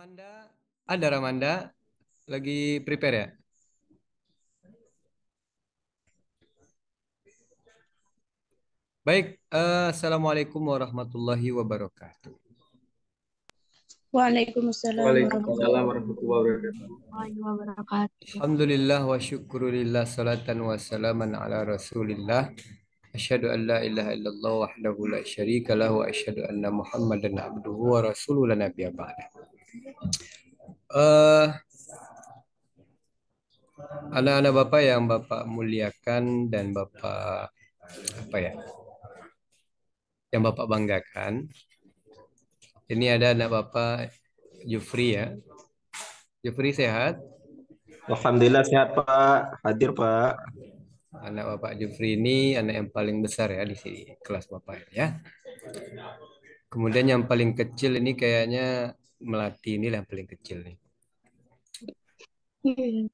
Ramanda, ada Ramanda lagi prepare ya? Baik, Assalamualaikum warahmatullahi wabarakatuh. Waalaikumsalam Waalaikumsalam warahmatullahi warahmatullahi wabarakatuh. wabarakatuh. Alhamdulillah wa syukurillah salatan wa salaman ala rasulillah. Asyhadu an la ilaha illallah wahdahu la syarika lahu wa asyhadu anna Muhammadan abduhu wa rasuluhu la nabiyya ba'da. Eh, Anak-anak Bapak yang Bapak muliakan dan Bapak apa ya? Yang Bapak banggakan. Ini ada anak Bapak Jufri ya. Jufri sehat? Alhamdulillah sehat Pak, hadir Pak. Anak Bapak Jufri ini anak yang paling besar ya di sini kelas Bapak ya. Kemudian yang paling kecil ini kayaknya Melati ini yang paling kecil nih. Iya.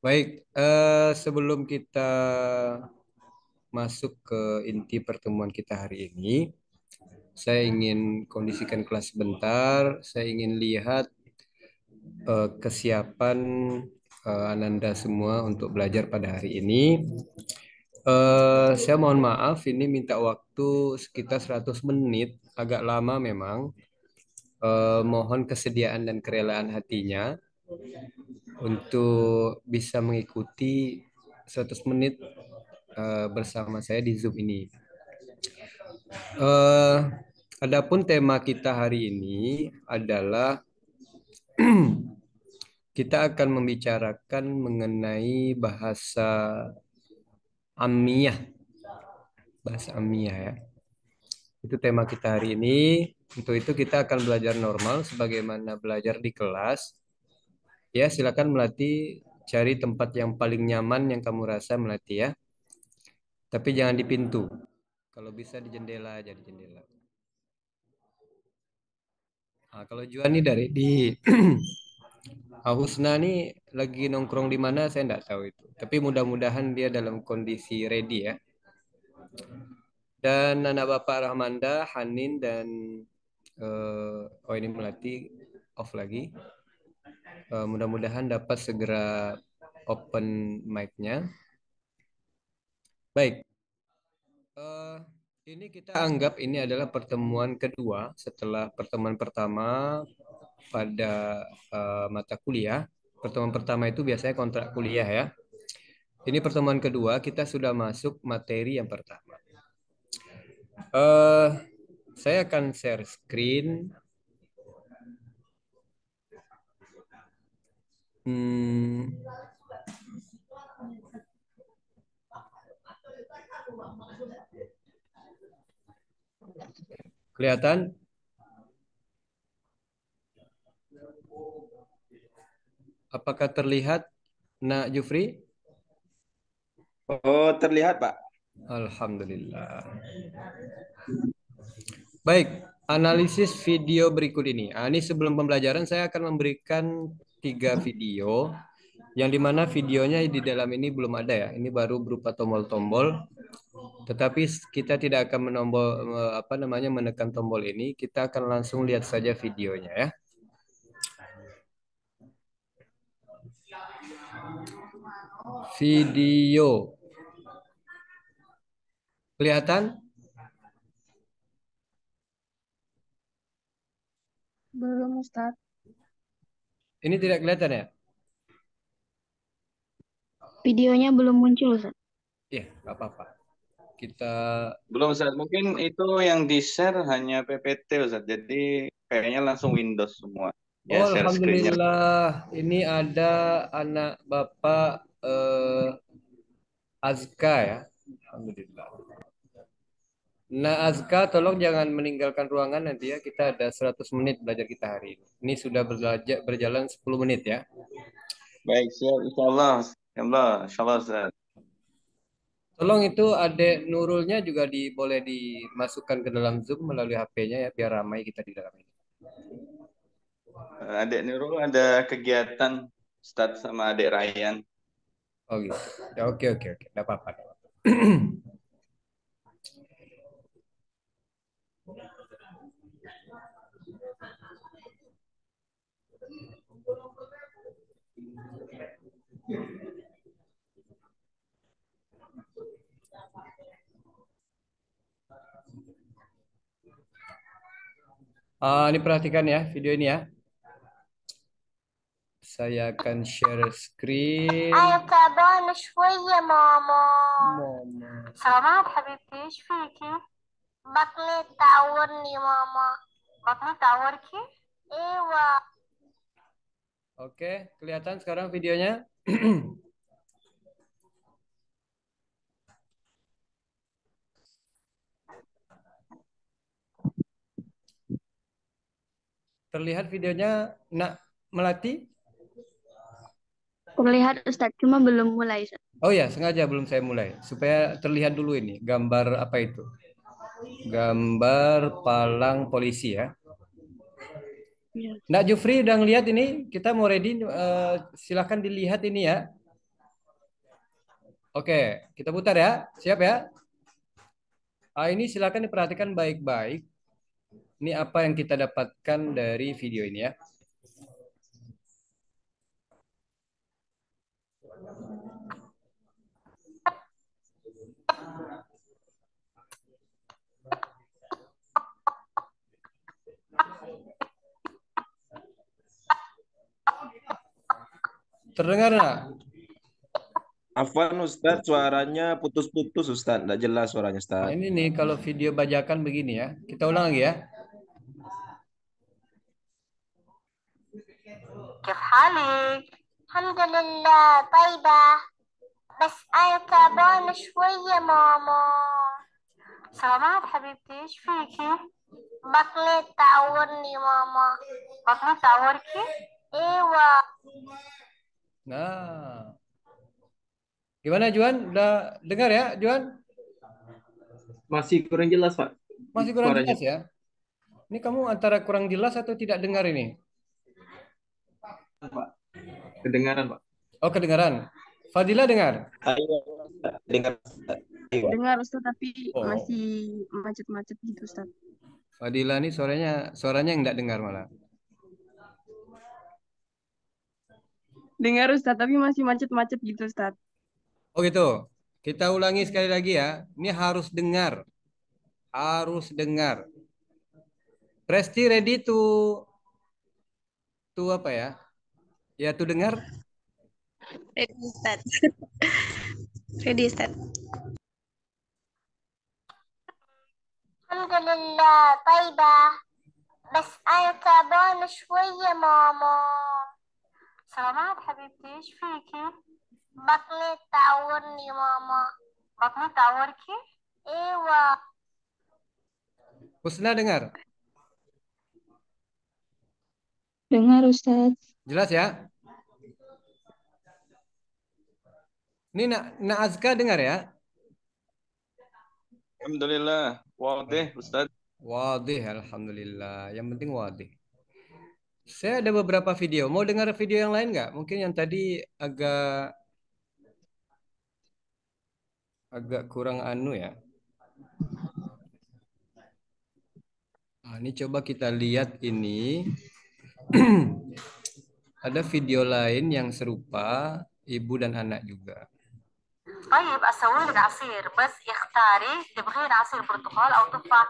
Baik, sebelum kita masuk ke inti pertemuan kita hari ini, saya ingin kondisikan kelas sebentar. Saya ingin lihat kesiapan Ananda semua untuk belajar pada hari ini. Saya mohon maaf, ini minta waktu sekitar 100 menit, agak lama memang. Mohon kesediaan dan kerelaan hatinya untuk bisa mengikuti 100 menit bersama saya di Zoom ini. Eh, Adapun tema kita hari ini adalah kita akan membicarakan mengenai Amiyah, bahasa Amiyah ya. Itu tema kita hari ini. Untuk itu kita akan belajar normal sebagaimana belajar di kelas. Ya, silakan Melati cari tempat yang paling nyaman yang kamu rasa Melati ya. Tapi jangan di pintu. Kalau bisa di jendela aja di jendela. Nah, kalau Juan nih dari di Husna nih lagi nongkrong di mana saya nggak tahu itu. Tapi mudah-mudahan dia dalam kondisi ready ya. Dan anak Bapak Rahmanda, Hanin dan oh ini Melati off lagi. Mudah-mudahan dapat segera open mic-nya. Baik, eh, ini kita anggap ini adalah pertemuan kedua setelah pertemuan pertama pada mata kuliah. Pertemuan pertama itu biasanya kontrak kuliah ya. Ini pertemuan kedua, kita sudah masuk materi yang pertama. Eh, saya akan share screen. Hmm, kelihatan? Apakah terlihat, Nak Jufri? Oh terlihat Pak. Alhamdulillah. Baik, analisis video berikut ini. Ini sebelum pembelajaran saya akan memberikan 3 video, yang dimana videonya di dalam ini belum ada ya. Ini baru berupa tombol-tombol. Tetapi kita tidak akan menekan tombol ini. Kita akan langsung lihat saja videonya ya. Video kelihatan? Belum Ustaz. Ini tidak kelihatan ya? Videonya belum muncul Ustaz. Iya, nggak apa-apa. Kita Belum Ustaz, mungkin itu yang di share hanya PPT Ustaz. Jadi kayaknya langsung Windows semua. Ya Oh, share screen-nya. Alhamdulillah. Ini ada anak Bapak Azka ya. Alhamdulillah. Nah, Azka, tolong jangan meninggalkan ruangan nanti ya. Kita ada 100 menit belajar kita hari ini. Ini sudah berjalan 10 menit ya. Baik siap insyaallah. Insyaallah, insyaallah Ustaz. Tolong itu adek Nurulnya juga boleh dimasukkan ke dalam Zoom melalui HP-nya ya, biar ramai kita di dalam ini. Adik Nurul ada kegiatan Ustaz sama adik Ryan. Oh gitu. Ya, oke, oke, oke. Tidak apa-apa. Nggak apa-apa. Ini perhatikan ya video ini ya. Saya akan share screen. أنا تعبانة شوية ماما. Mama. سلامات حبيبتي، إيش فيكي؟ بطني تعورني ماما. بطني تعوركي؟ أيوة. Oke, kelihatan sekarang videonya? Terlihat videonya, Nak Melati? Terlihat Ustadz, cuma belum mulai Ustadz. Oh ya, sengaja belum saya mulai supaya terlihat dulu ini gambar apa itu? Gambar palang polisi ya. Iya. Nak Jufri udah ngelihat ini? Kita mau ready, silakan dilihat ini ya. Oke, kita putar ya. Siap ya? Ini silakan diperhatikan baik-baik. Ini apa yang kita dapatkan dari video ini ya. Terdengar nggak? Afwan Ustadz, suaranya putus-putus Ustadz, nggak jelas suaranya Nah, Ustadz. ini nih kalau video bajakan begini ya. Kita ulang lagi ya. كيف حالك؟ الحمد لله طيبة، بس أنا تعبانة شوية ماما. سلامات حبيبتي، إيش فيكي؟ بطني تعورني ماما. بطني تعوركي؟ أيوة. Nah, gimana Juan? Udah dengar ya, Juan? Masih kurang jelas, Pak. Masih kurang Suaranya. jelas ya? Ini kamu antara kurang jelas atau tidak dengar ini? Pak. Kedengaran, Pak. Oh, kedengaran. Fadila dengar? Ayo, Ustadz. Dengar Ustadz. Ayo. Dengar Ustaz, tapi Oh. masih macet-macet gitu Ustaz. Fadila nih suaranya yang enggak dengar malah. Dengar Ustaz, tapi masih macet-macet gitu Ustaz. Oh gitu. Kita ulangi sekali lagi ya. Ini harus dengar. Harus dengar. Presti ready to apa ya? Ya to dengar. Ready Ustaz. Ready Ustaz. الحمد لله طيبة، بس أنا تعبانة شوية ماما. سلامات حبيبتي، إيش فيكي؟ بطني تعورني ماما. بطني تعوركي؟ أيوة. Husna dengar. Dengar Ustadz. Jelas ya? Ini nak Azka dengar ya? Alhamdulillah, wadih Ustaz. Wadih, alhamdulillah. Yang penting wadih. Saya ada beberapa video. Mau dengar video yang lain nggak? Mungkin yang tadi agak kurang anu ya. Ini coba kita lihat ini. Ada video lain yang serupa, ibu dan anak juga. طيب أسوي لك عصير، بس اختاري تبغين عصير برتقال أو تفاح.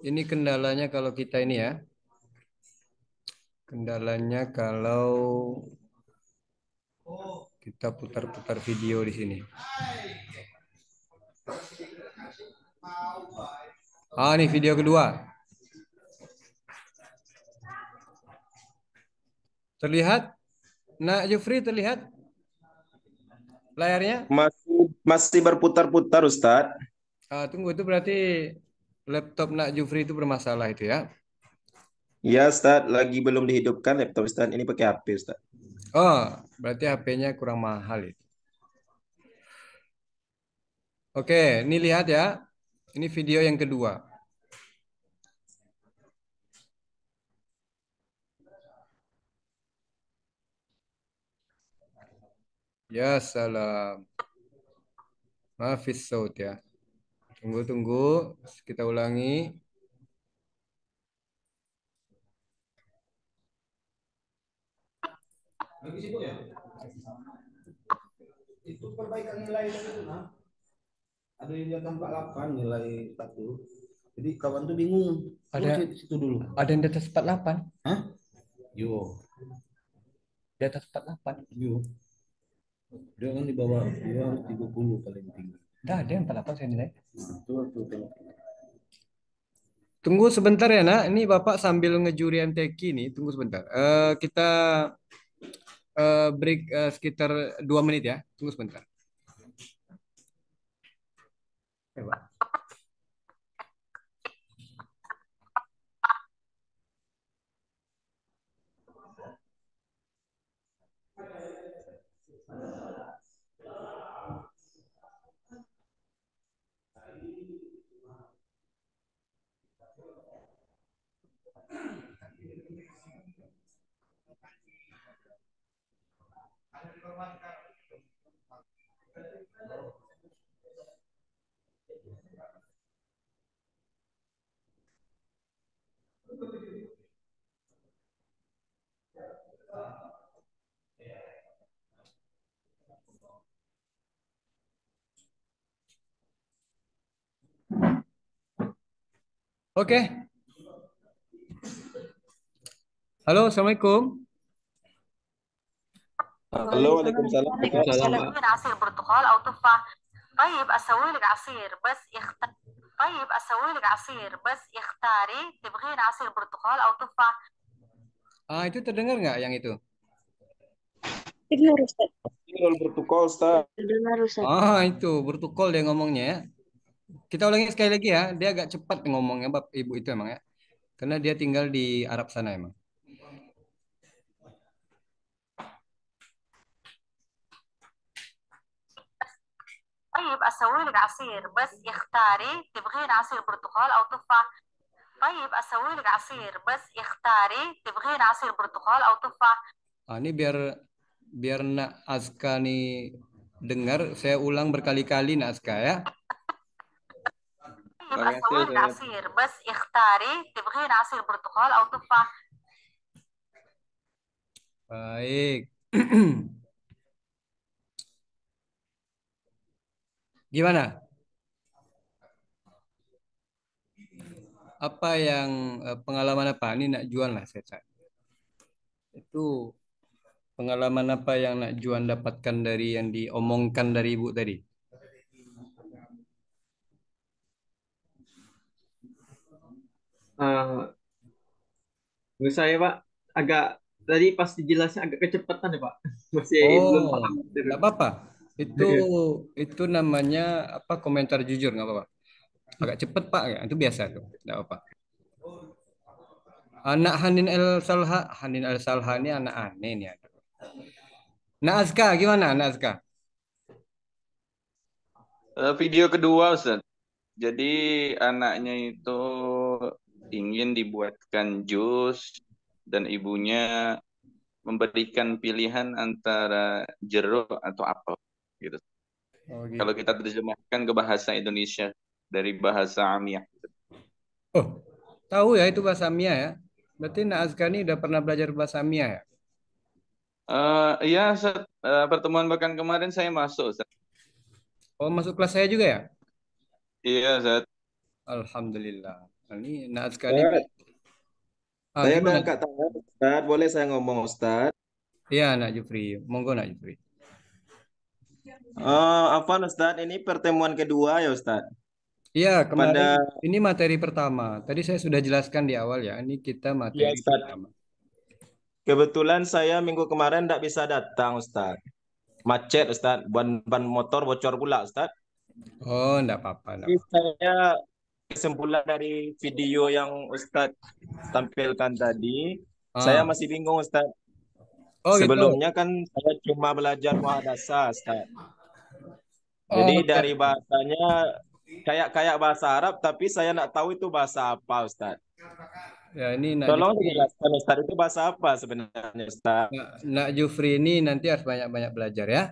Ini kendalanya kalau kita ini ya. Kendalanya kalau kita putar-putar video di sini. Ini video kedua. Terlihat? Nak Jufri terlihat layarnya? Masih berputar-putar Ustadz. Tunggu, itu berarti laptop Nak Jufri itu bermasalah itu ya? Ya Ustadz, lagi belum dihidupkan laptop Ustadz. Ini pakai HP Ustadz. Oh, berarti HP-nya kurang mahal itu. Oke, ini lihat ya. Ini video yang kedua. Ya salam. Mafis saut ya. Tunggu. Kita ulangi. Itu perbaikan nilai itu nah. Ada yang di atas 48 nilai satu. Jadi kawan tuh bingung. Ada situ dulu. Ada yang di atas 48. Hah? Yo. Di atas 48. Yo. Dia kan di bawah, dia harus 30 paling tinggi. Enggak ada yang 48 saya nilai. Nah, tuh tengok. Tunggu sebentar ya, Nak. Ini Bapak sambil ngejuri MTQ nih. Tunggu sebentar. Kita break sekitar 2 menit ya. Tunggu sebentar. Pak. Oke. Halo, Assalamualaikum. Halo, waalaikumsalam. تبغين عصير برتقال او تفاح طيب اسوي لك عصير بس طيب اسوي لك عصير بس اختاري تبغين عصير برتقال او تفاح Itu terdengar nggak yang itu? Dengar Ustaz. Tinggal protokol, Ustaz. Dengar Ustaz. Itu bertukol dia ngomongnya ya. Kita ulangi sekali lagi ya. Dia agak cepat ngomongnya, Bab Ibu itu emang ya. Karena dia tinggal di Arab sana emang. طيب اسوي لك عصير بس اختاري تبغين عصير برتقال او تفاح طيب اسوي لك عصير بس اختاري تبغين عصير برتقال او تفاح Ini biar Nak Azka nih dengar, saya ulang berkali-kali Nak Azka ya. طيب اسوي لك عصير بس اختاري تبغين عصير برتقال او تفاح Baik. Gimana? Apa yang pengalaman apa? Ini Nak Juan lah saya. Itu pengalaman apa yang Nak Juan dapatkan dari yang diomongkan dari Ibu tadi? Menurut saya Pak, agak tadi pas dijelasnya agak kecepatan ya Pak. Masih belum paham. Nggak apa-apa. Itu namanya apa, komentar jujur, nggak apa-apa. Agak cepet Pak, ya. Itu biasa tuh, nggak apa-apa. Anak Hanin El Salha ini anak aneh nih. Nah Azka gimana Nah Azka? Video kedua, Ustaz. Jadi anaknya itu ingin dibuatkan jus dan ibunya memberikan pilihan antara jeruk atau apel gitu. Gitu. Kalau kita terjemahkan ke bahasa Indonesia dari bahasa Amiyah. Oh, tahu ya itu bahasa Amia ya. Berarti Nah Azka ini udah pernah belajar bahasa Amia ya? Iya, Ustaz. Pertemuan pekan kemarin saya masuk, Ustaz. Oh, masuk kelas saya juga ya? Iya, Ustaz. Alhamdulillah. Ini Nah Azka ini. Saya Gimana? angkat tangan, Ustaz. Boleh saya ngomong, Ustaz? Iya, Nak Jufri. Monggo Nak Jufri. Apa Ustaz? Ini pertemuan kedua ya, Ustaz? Iya, kemarin ini materi pertama. Tadi saya sudah jelaskan di awal ya. Ini kita materi Ustaz. pertama. Kebetulan saya minggu kemarin tidak bisa datang, Ustaz. Macet, Ustaz. Ban motor bocor pula, Ustaz. Oh, enggak apa-apa. Jadi saya kesimpulan dari video yang Ustaz tampilkan tadi, saya masih bingung, Ustaz. Oh, Sebelumnya kan saya cuma belajar muhadasah, Ustaz. Jadi dari bahasanya kayak bahasa Arab, tapi saya nak tahu itu bahasa apa, Ustaz. Ya, ini Tolong dijelaskan, Ustaz, itu bahasa apa sebenarnya, Ustaz? Nak Jufri ini nanti harus banyak-banyak belajar ya.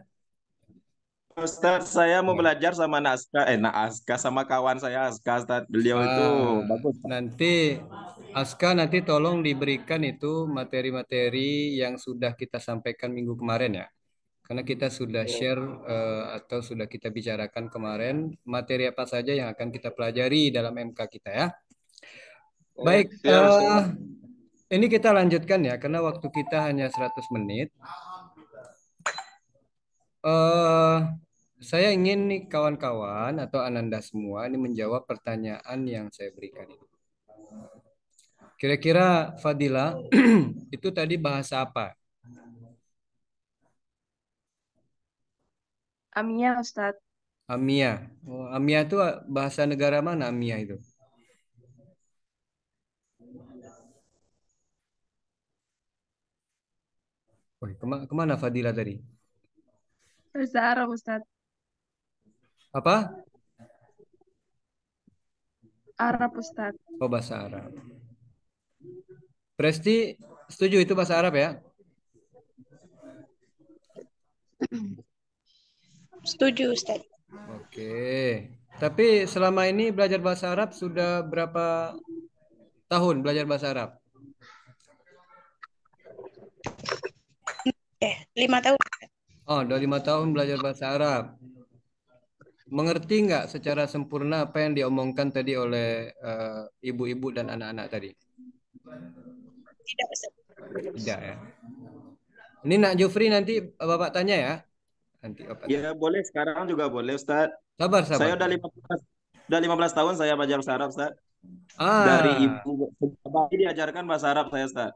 Ustaz, saya mau Ya. belajar sama Aska sama kawan saya Aska, Ustaz. Beliau itu bagus. Nanti Aska nanti tolong diberikan itu materi-materi yang sudah kita sampaikan minggu kemarin ya. Karena kita sudah share atau sudah kita bicarakan kemarin materi apa saja yang akan kita pelajari dalam MK kita ya. Baik, Siap, Ustaz. ini kita lanjutkan ya karena waktu kita hanya 100 menit. eh saya ingin nih kawan-kawan atau Ananda semua ini menjawab pertanyaan yang saya berikan ini. Kira-kira Fadila itu tadi bahasa apa? Amia, Ustadz. Amia. Oh, Amia itu bahasa negara mana Amia itu? Woi, kemana Fadila tadi? Bahasa Arab, Ustadz. Apa? Arab, Ustadz. Oh, bahasa Arab. Presti setuju itu bahasa Arab ya? Setuju, Ustaz. Oke. Tapi selama ini belajar bahasa Arab sudah berapa tahun belajar bahasa Arab? 5 tahun. Oh, udah 5 tahun belajar bahasa Arab. Mengerti nggak secara sempurna apa yang diomongkan tadi oleh ibu-ibu dan anak-anak tadi? Tidak, Ustaz. Tidak ya. Ini Nak Jufri nanti Bapak tanya ya. Nanti Bapak tanya. Ya boleh, sekarang juga boleh, Ustaz. Sabar. Saya udah 15 tahun saya belajar bahasa Arab, Ustaz. Dari ibu bayi diajarkan bahasa Arab saya, Ustaz.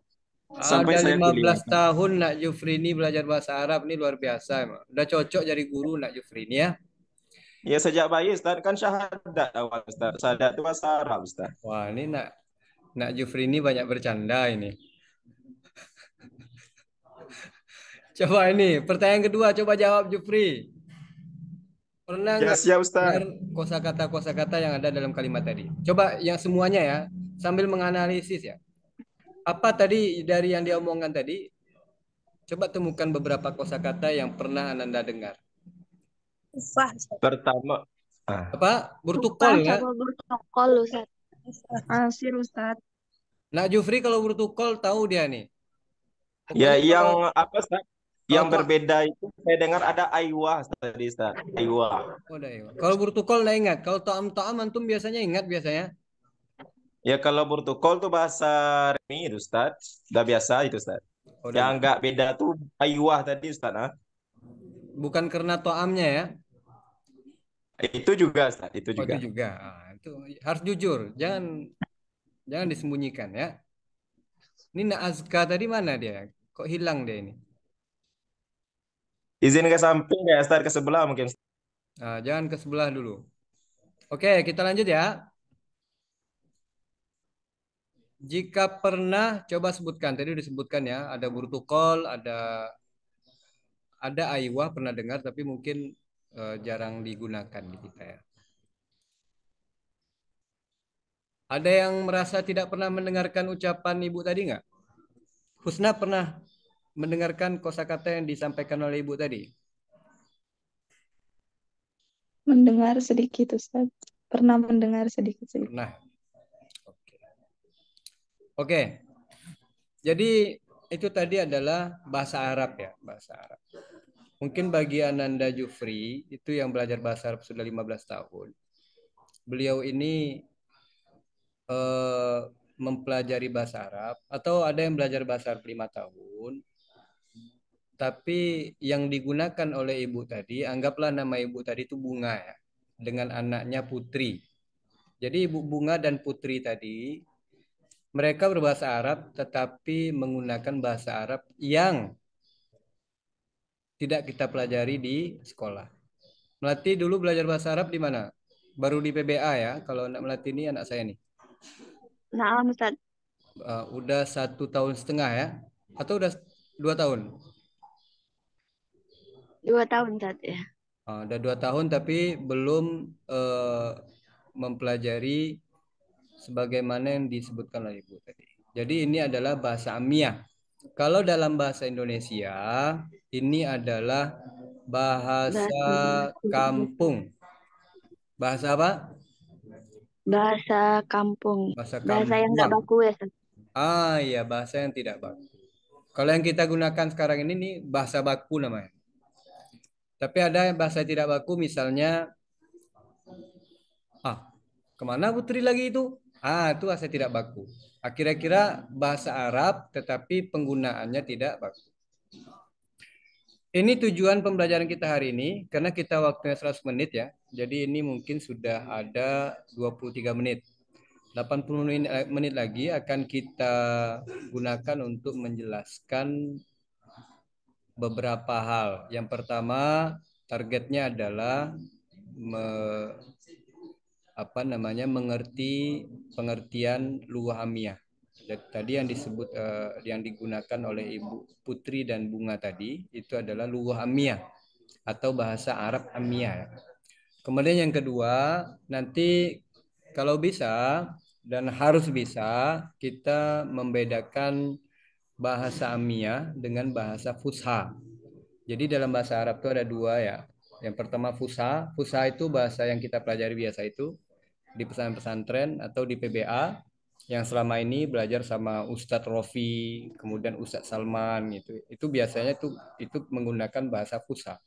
Sampai Ada saya 15 kuliah. tahun Nak Jufri ini belajar bahasa Arab ini luar biasa emang. Udah cocok jadi guru Nak Jufri ini ya. Ya sejak bayi, Ustaz, kan syahadat awal, Ustaz. Syahadat itu bahasa Arab, Ustaz. Wah, ini Nak Jufri ini banyak bercanda ini. Coba ini, pertanyaan kedua, coba jawab Jufri. Pernah Ya nggak siap, Ustaz. dengar kosakata yang ada dalam kalimat tadi? Coba yang semuanya ya, sambil menganalisis ya. Apa tadi dari yang diomongkan tadi? Coba temukan beberapa kosakata yang pernah Ananda dengar. Ufah, Ustaz. Pertama, Apa? Bertukol ya? Sama bertokol, Ustaz. Asir, Ustadz. Nak Jufri kalau bertukol tahu dia nih. ya Pokoknya yang kalau- apa, Ustaz? Yang berbeda itu saya dengar ada Aiwah tadi, Ustaz. Aiwah. Oh, dah, iya. Kalau bertukol nggak ingat. Kalau to'am antum biasanya ingat biasanya. Ya kalau bertukol tuh bahasa Remi itu, Ustaz. Udah biasa itu, Ustaz. Oh, Yang dah. nggak beda tuh Aiwah tadi, Ustaz. Nah. Bukan karena to'amnya ya. Itu juga, Ustaz. Itu Oh, juga. itu juga. Itu harus jujur. Jangan disembunyikan ya. Ini Nak Azka tadi mana dia? Kok hilang dia ini? Izin ke samping ya, Ustaz, ke sebelah mungkin. Nah, jangan ke sebelah dulu. Oke, kita lanjut ya. Jika pernah, coba sebutkan. Tadi disebutkan ya, ada burtukol, ada aiwah pernah dengar, tapi mungkin jarang digunakan di kita ya. Ada yang merasa tidak pernah mendengarkan ucapan ibu tadi nggak? Husna pernah mendengarkan kosakata yang disampaikan oleh ibu tadi? Mendengar sedikit, Ustaz. Pernah mendengar sedikit-sedikit. Pernah. Oke. Jadi itu tadi adalah bahasa Arab ya, bahasa Arab. Mungkin bagi Ananda Jufri itu yang belajar bahasa Arab sudah 15 tahun. Beliau ini mempelajari bahasa Arab atau ada yang belajar bahasa Arab 5 tahun. Tapi yang digunakan oleh ibu tadi, anggaplah nama ibu tadi itu Bunga ya, dengan anaknya Putri. Jadi Ibu Bunga dan Putri tadi, mereka berbahasa Arab tetapi menggunakan bahasa Arab yang tidak kita pelajari di sekolah. Melati dulu belajar bahasa Arab di mana? Baru di PBA ya, kalau anak Melati ini anak saya nih. Nah, Ustaz. Udah 1,5 tahun ya? Atau udah 2 tahun? 2 tahun, Ustaz ya. Udah 2 tahun tapi belum mempelajari sebagaimana yang disebutkan oleh Ibu tadi. Jadi ini adalah bahasa Amiyah. Kalau dalam bahasa Indonesia, ini adalah Bahasa Bahasa kampung. Bahasa apa? bahasa kampung. Bahasa Bahasa yang nggak kampuang. baku ya, Ustaz. Ah iya, bahasa yang tidak baku. Kalau yang kita gunakan sekarang ini nih bahasa baku namanya. Tapi ada yang bahasa tidak baku misalnya, kemana Putri lagi itu? Itu bahasa tidak baku. Kira-kira bahasa Arab tetapi penggunaannya tidak baku. Ini tujuan pembelajaran kita hari ini karena kita waktunya 100 menit ya. Jadi ini mungkin sudah ada 23 menit. 80 menit lagi akan kita gunakan untuk menjelaskan beberapa hal. Yang pertama, targetnya adalah mengerti pengertian lughah amiyah. Tadi yang disebut yang digunakan oleh Ibu Putri dan Bunga tadi itu adalah lughah amiyah atau bahasa Arab amiyah. Kemudian yang kedua, nanti kalau bisa dan harus bisa kita membedakan bahasa amiyah dengan bahasa fusha. Jadi dalam bahasa Arab itu ada dua ya. Yang pertama fusha. Fusha itu bahasa yang kita pelajari biasa itu di pesantren atau di PBA yang selama ini belajar sama Ustadz Rofi, kemudian Ustadz Salman gitu. Itu biasanya itu menggunakan bahasa fusha.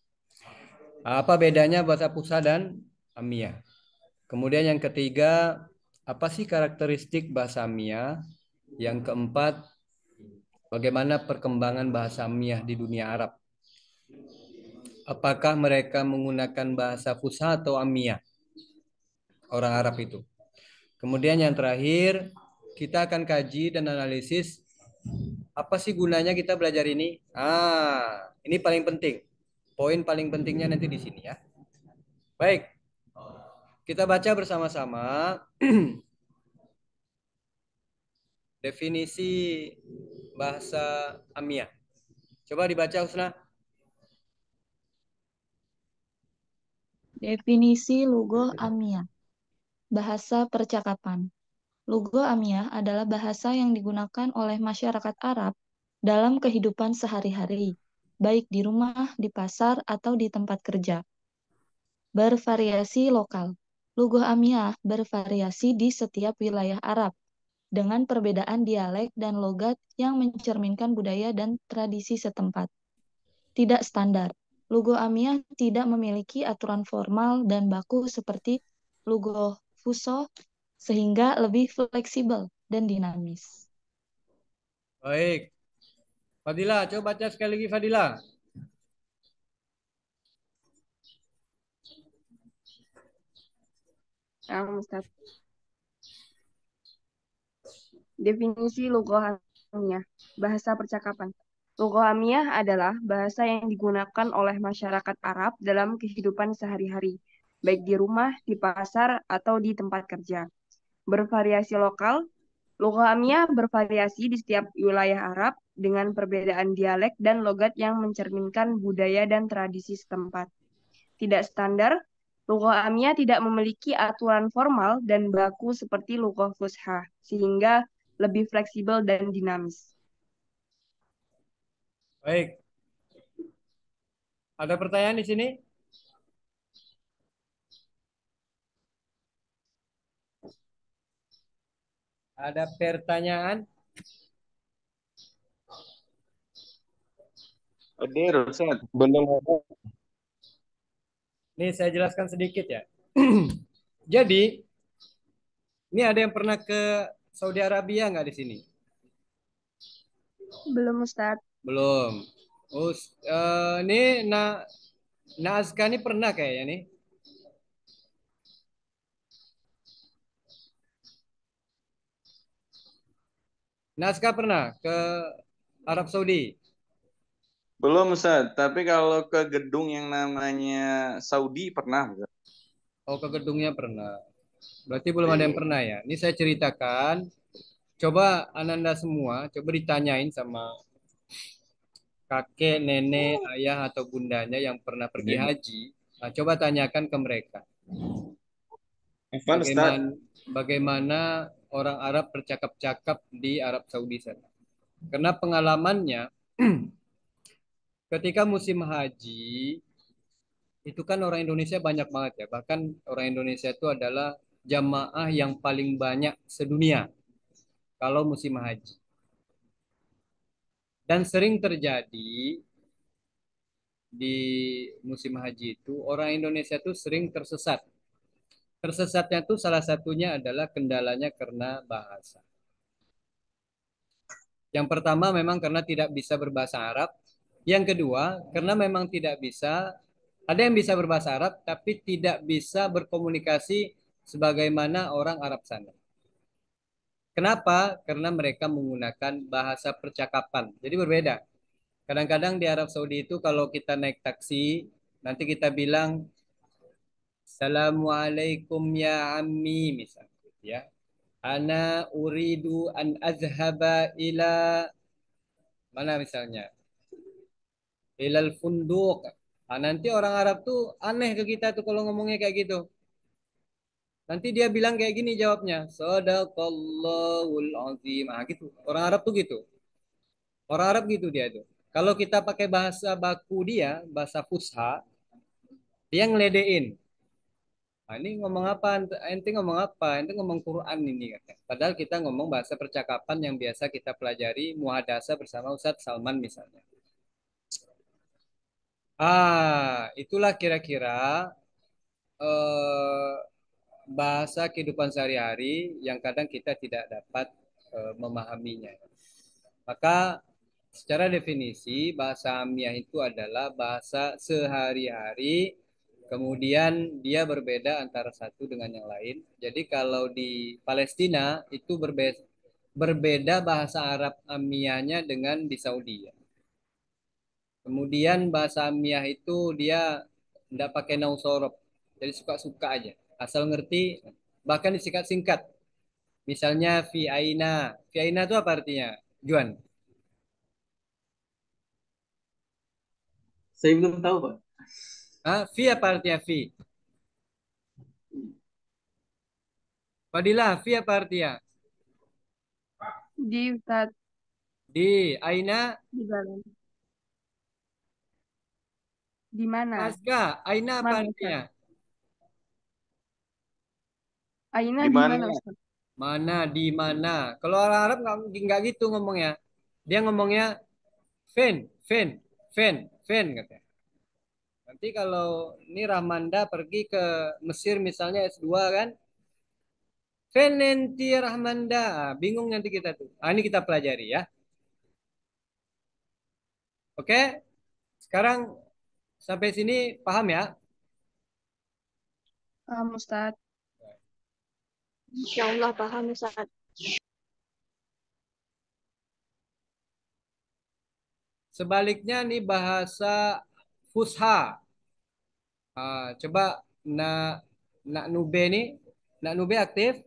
Apa bedanya bahasa fusha dan amiyah? Kemudian yang ketiga, apa sih karakteristik bahasa amiyah? Yang keempat, bagaimana perkembangan bahasa amiyah di dunia Arab? Apakah mereka menggunakan bahasa fusha atau amiyah? Orang Arab itu. Kemudian yang terakhir, kita akan kaji dan analisis apa sih gunanya kita belajar ini? Ini paling penting. Poin paling pentingnya nanti di sini ya. Baik. Kita baca bersama-sama definisi bahasa amiyah. Coba dibaca Husna. Definisi lughah amiyah. Bahasa percakapan. Lughah amiyah adalah bahasa yang digunakan oleh masyarakat Arab dalam kehidupan sehari-hari, baik di rumah, di pasar, atau di tempat kerja. Bervariasi lokal. Lughah amiyah bervariasi di setiap wilayah Arab, dengan perbedaan dialek dan logat yang mencerminkan budaya dan tradisi setempat. Tidak standar. Lughah amiyah tidak memiliki aturan formal dan baku seperti lughah fusha, sehingga lebih fleksibel dan dinamis. Baik. Fadila, coba baca sekali lagi Fadila. Ustaz. Definisi lughah amiyah, bahasa percakapan. Lughah amiyah adalah bahasa yang digunakan oleh masyarakat Arab dalam kehidupan sehari-hari, baik di rumah, di pasar, atau di tempat kerja. Bervariasi lokal. Lughah amiyah bervariasi di setiap wilayah Arab dengan perbedaan dialek dan logat yang mencerminkan budaya dan tradisi setempat. Tidak standar. Lughah amiyah tidak memiliki aturan formal dan baku seperti lughah fusha, sehingga lebih fleksibel dan dinamis. Baik. Ada pertanyaan di sini? Ada pertanyaan? Hadir, Ustaz. Belum ada. Nih saya jelaskan sedikit ya. Jadi, ini ada yang pernah ke Saudi Arabia nggak di sini? Belum, Ustaz. Belum. Ini Nazka ini pernah kayaknya nih. Nazka pernah ke Arab Saudi? Belum, Ustaz. Tapi kalau ke gedung yang namanya Saudi pernah, Ustaz. Oh, ke gedungnya pernah. Berarti belum ada yang pernah ya. Ini saya ceritakan. Coba Ananda semua, coba ditanyain sama kakek, nenek, ayah atau bundanya yang pernah pergi haji. Nah, coba tanyakan ke mereka. Bagaimana orang Arab bercakap-cakap di Arab Saudi sana. Karena pengalamannya ketika musim haji Itu kan orang Indonesia banyak banget ya. Bahkan orang Indonesia itu adalah jamaah yang paling banyak sedunia kalau musim haji. Dan sering terjadi di musim haji itu orang Indonesia tuh sering tersesat. Tersesatnya tuh salah satunya adalah kendalanya karena bahasa. Yang pertama memang karena tidak bisa berbahasa Arab. Yang kedua karena memang tidak bisa, ada yang bisa berbahasa Arab tapi tidak bisa berkomunikasi sebagaimana orang Arab sana. Kenapa? Karena mereka menggunakan bahasa percakapan. Jadi berbeda. Kadang-kadang di Arab Saudi itu kalau kita naik taksi, nanti kita bilang, Assalamualaikum ya ammi, misalnya. Ya. Ana uridu an azhaba ila, mana misalnya? Ilal funduk. Nah, nanti orang Arab tuh aneh ke kita tuh kalau ngomongnya kayak gitu. Nanti dia bilang kayak gini jawabnya. Sadaqallahul azim. Ah, gitu. Orang Arab tuh gitu. Orang Arab gitu dia tuh. Kalau kita pakai bahasa baku dia, bahasa fusha, dia ngeledein. Nah, ini ngomong apa? Ente ngomong apa? Ente ngomong Quran ini katanya. Padahal kita ngomong bahasa percakapan yang biasa kita pelajari muhadasa bersama Ustadz Salman misalnya. Itulah kira-kira eh, bahasa kehidupan sehari-hari yang kadang kita tidak dapat memahaminya. Maka secara definisi bahasa Amiyah itu adalah bahasa sehari-hari, kemudian dia berbeda antara satu dengan yang lain. Jadi kalau di Palestina itu berbeda bahasa Arab Amiyahnya dengan di Saudi. Kemudian bahasa Amiyah itu dia tidak pakai nausorof, jadi suka-suka aja, asal ngerti, bahkan disingkat-singkat. Misalnya fi aina. Fi aina itu apa artinya? Juan. Saya belum tahu, Pak. Fi apa artinya fi? Fadilah, fi apa artinya? Di Ustadz, Di. Aina. di dalam. Di mana? Aska. Aina apa Mana artinya? Ustadz? Aina Di di mana? mana Ustadz? Mana, di mana. Kalau orang Arab nggak gitu ngomongnya. Dia ngomongnya fen, fen, fen, fen katanya. Nanti kalau ini Rahmanda pergi ke Mesir misalnya S2 kan, Venenti Rahmanda. Bingung nanti kita tuh. Ini kita pelajari ya. Oke, sekarang sampai sini paham ya? Ustadz. Insya Allah paham Ustaz. Sebaliknya nih bahasa Fusha. Coba nak nube nih, nak nube aktif.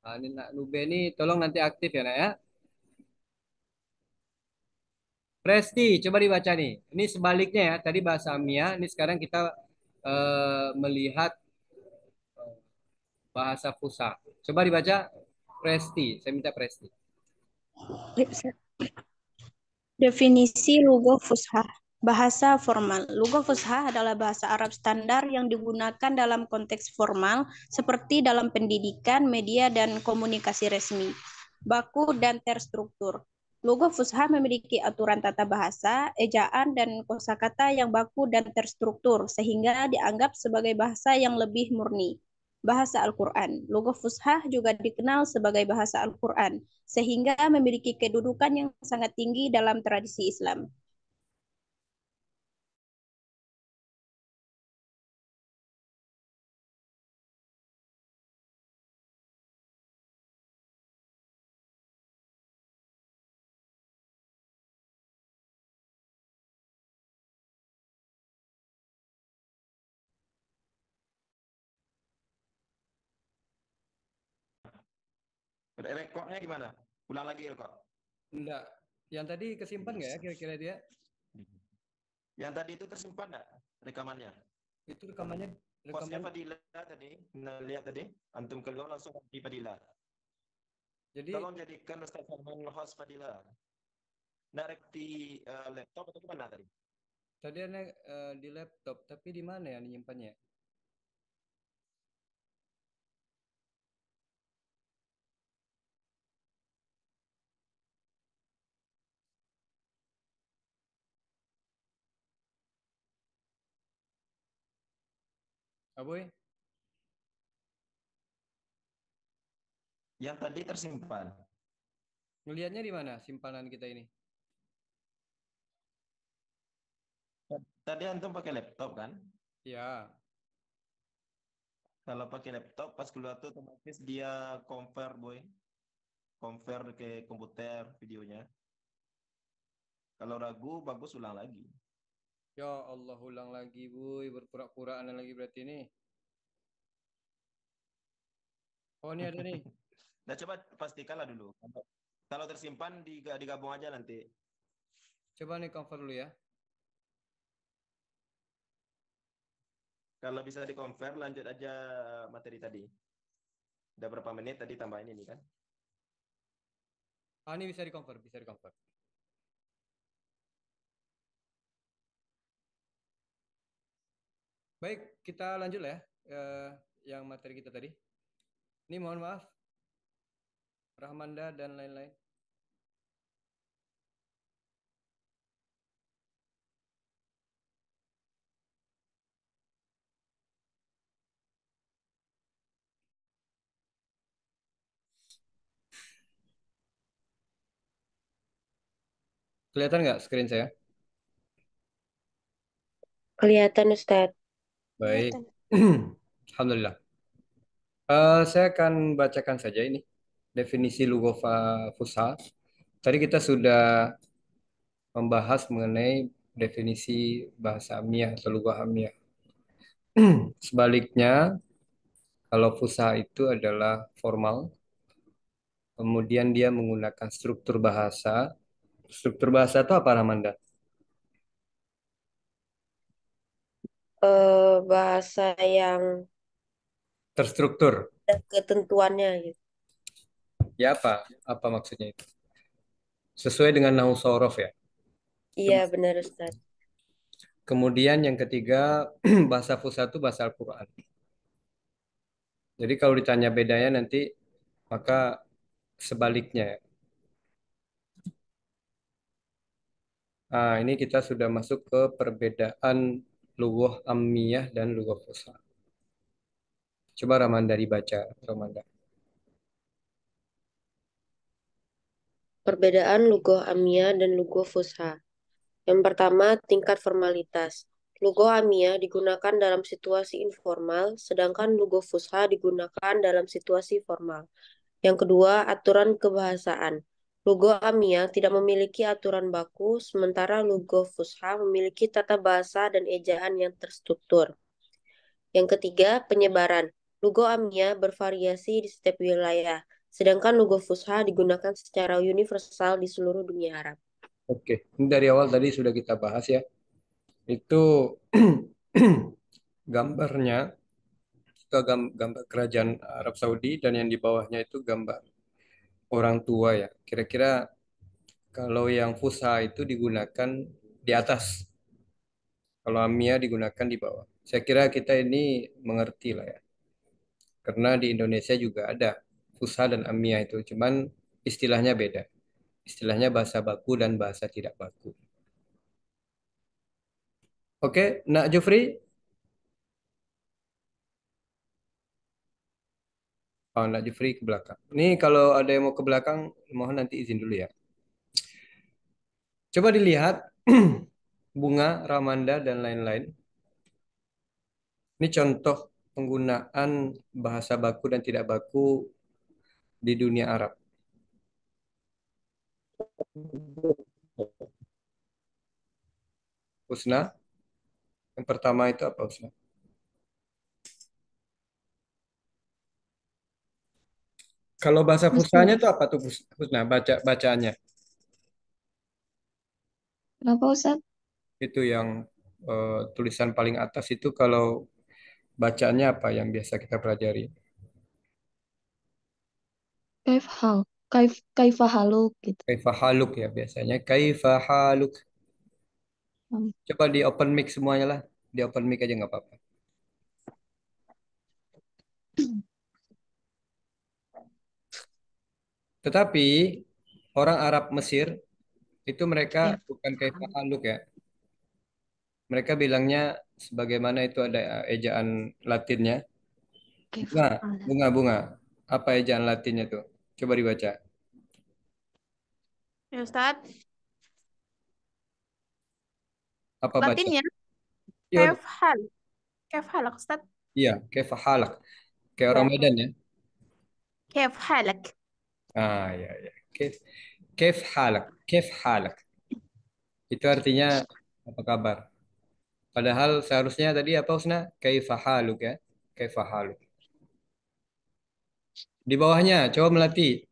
Ini nak nube nih, tolong nanti aktif ya nak ya. Presti, coba dibaca nih. Ini sebaliknya ya. Tadi bahasa Amia, ini sekarang kita melihat eh, bahasa Fusha. Coba dibaca Presti. Saya minta Presti. Definisi lugah fushah. Bahasa formal. Lugah fushah adalah bahasa Arab standar yang digunakan dalam konteks formal seperti dalam pendidikan, media, dan komunikasi resmi. Baku dan terstruktur. Lugah fushah memiliki aturan tata bahasa, ejaan, dan kosakata yang baku dan terstruktur sehingga dianggap sebagai bahasa yang lebih murni. Bahasa Al-Quran. Lugah fushah juga dikenal sebagai bahasa Al-Quran, sehingga memiliki kedudukan yang sangat tinggi dalam tradisi Islam. Rekodnya gimana? Ulang lagi rekod. Enggak. Yang tadi kesimpan nggak ya kira-kira dia? Yang tadi itu tersimpan nggak rekamannya? Itu rekamannya. Hostnya Fadila tadi, lihat tadi, antum keluar langsung di Fadila. Jadi tolong jadikan Ustaz Salman host Fadila. Nak di laptop atau gimana tadi? Tadi ada di laptop, tapi di mana ya nyimpannya? Aboy, Yang tadi tersimpan. ngelihatnya di mana simpanan kita ini? Tadi antum pakai laptop kan? Ya, Kalau pakai laptop pas keluar tuh otomatis dia convert boy, convert ke komputer videonya. Kalau ragu bagus ulang lagi. ya Allah ulang lagi, Boy, berpura-puraan lagi berarti ini. Oh, ini ada nih. Nah coba pastikanlah dulu. Kalau tersimpan digabung aja nanti. Coba nih cover dulu ya. Kalau bisa di-convert lanjut aja materi tadi. Udah berapa menit tadi tambahin ini kan? Ah, ini bisa di-convert, bisa di-convert. Baik, kita lanjut lah ya. Yang materi kita tadi. Ini mohon maaf, Rahmanda dan lain-lain. Kelihatan nggak screen saya? Kelihatan Ustadz. Baik. Alhamdulillah. Saya akan bacakan saja ini definisi lugofa fusha. Tadi kita sudah membahas mengenai definisi bahasa Amiyah atau lugah Amiyah. Sebaliknya, kalau fusha itu adalah formal, kemudian dia menggunakan struktur bahasa. Struktur bahasa itu apa, Ramanda? Bahasa yang Terstruktur. ada ketentuannya gitu. Ya apa? Apa maksudnya itu? Sesuai dengan nahu sorof ya. Iya benar Ustadz. Kemudian yang ketiga, bahasa fusha itu bahasa Al-Quran. Jadi kalau ditanya bedanya nanti, maka sebaliknya. Nah, ini kita sudah masuk ke perbedaan lughah ammiyah dan lughah fusha. Coba Ramanda dibaca, Ramanda. Perbedaan lugoh amiyah dan lugoh fusha. Yang pertama, tingkat formalitas. Lugoh amiyah digunakan dalam situasi informal, sedangkan lugoh fusha digunakan dalam situasi formal. Yang kedua, aturan kebahasaan. Lugoh amiyah tidak memiliki aturan baku, sementara lugoh fusha memiliki tata bahasa dan ejaan yang terstruktur. Yang ketiga, penyebaran. Lugo Amia bervariasi di setiap wilayah, sedangkan Lugo Fusha digunakan secara universal di seluruh dunia Arab. Oke, ini dari awal tadi sudah kita bahas ya. Itu gambarnya, itu gambar kerajaan Arab Saudi dan yang di bawahnya itu gambar orang tua ya. Kira-kira kalau yang fusha itu digunakan di atas, kalau Amia digunakan di bawah. Saya kira kita ini mengerti lah ya. Karena di Indonesia juga ada fusha dan Amia itu, cuman istilahnya beda. Istilahnya bahasa baku dan bahasa tidak baku. Oke, Nak Jufri. Oh, Nak Jufri ke belakang. Ini kalau ada yang mau ke belakang, mohon nanti izin dulu ya. Coba dilihat bunga, Ramanda, dan lain-lain. Ini contoh penggunaan bahasa baku dan tidak baku di dunia Arab. Husna, yang pertama itu apa Husna? Kalau bahasa fushanya itu apa tuh Husna? Bacaannya. Kenapa Ustaz? Itu yang tulisan paling atas itu kalau bacaannya apa yang biasa kita pelajari? Kaif hal, kaifa haluk gitu. Kaifa haluk ya biasanya. Kaifa haluk. Coba di open mic semuanya lah. Di open mic aja nggak apa-apa. Tetapi orang Arab Mesir itu mereka bukan kayak Haluk ya. Mereka bilangnya sebagaimana itu ada ejaan Latinnya. Bunga, bunga. Apa ejaan Latinnya tuh? Coba dibaca. Ya Ustaz, Apa baca? Latinnya Iya, kefhal. Kefhal Ustaz. iya, kaifa halak. Kayak orang Medan ya. Kefhalak. Ya, ya. Kaif halak, kaif halak. Itu artinya apa kabar? Padahal seharusnya tadi apa Usna? Kaifa haluk ya. Kaifa haluk. Di bawahnya coba melatih.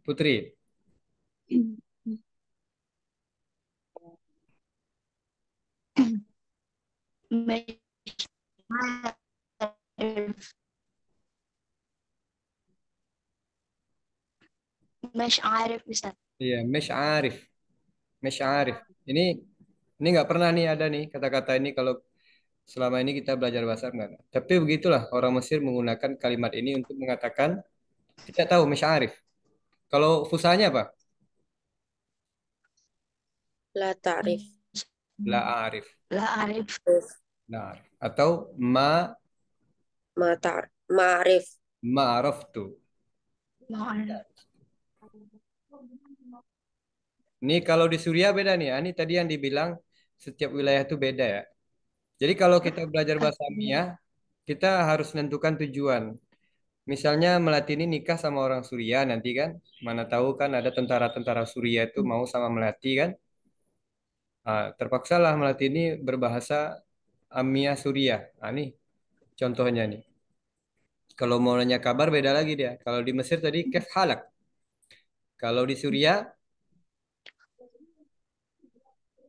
Putri. مش عارف Ustaz. Iya, mesh arif. Mesh arif. Ini nggak pernah nih ada nih kata-kata ini kalau selama ini kita belajar bahasa Arab nggak ada. Tapi begitulah orang Mesir menggunakan kalimat ini untuk mengatakan tidak tahu mesh arif. Kalau fusahanya apa? La ta'rif. La arif. لا أعرف. La arif. Atau Ma'rif. ma'araftu. ما أعرف. Ini kalau di Suriah beda nih. Ini tadi yang dibilang setiap wilayah itu beda ya. Jadi kalau kita belajar bahasa Amiyah, kita harus menentukan tujuan. Misalnya Melati ini nikah sama orang Suriah nanti kan, mana tahu kan ada tentara-tentara Suriah itu mau sama Melati kan. Terpaksalah Melati ini berbahasa Amiyah Suriah. Ini contohnya nih. Kalau mau nanya kabar beda lagi dia. Kalau di Mesir tadi kef halak. Kalau di Suriah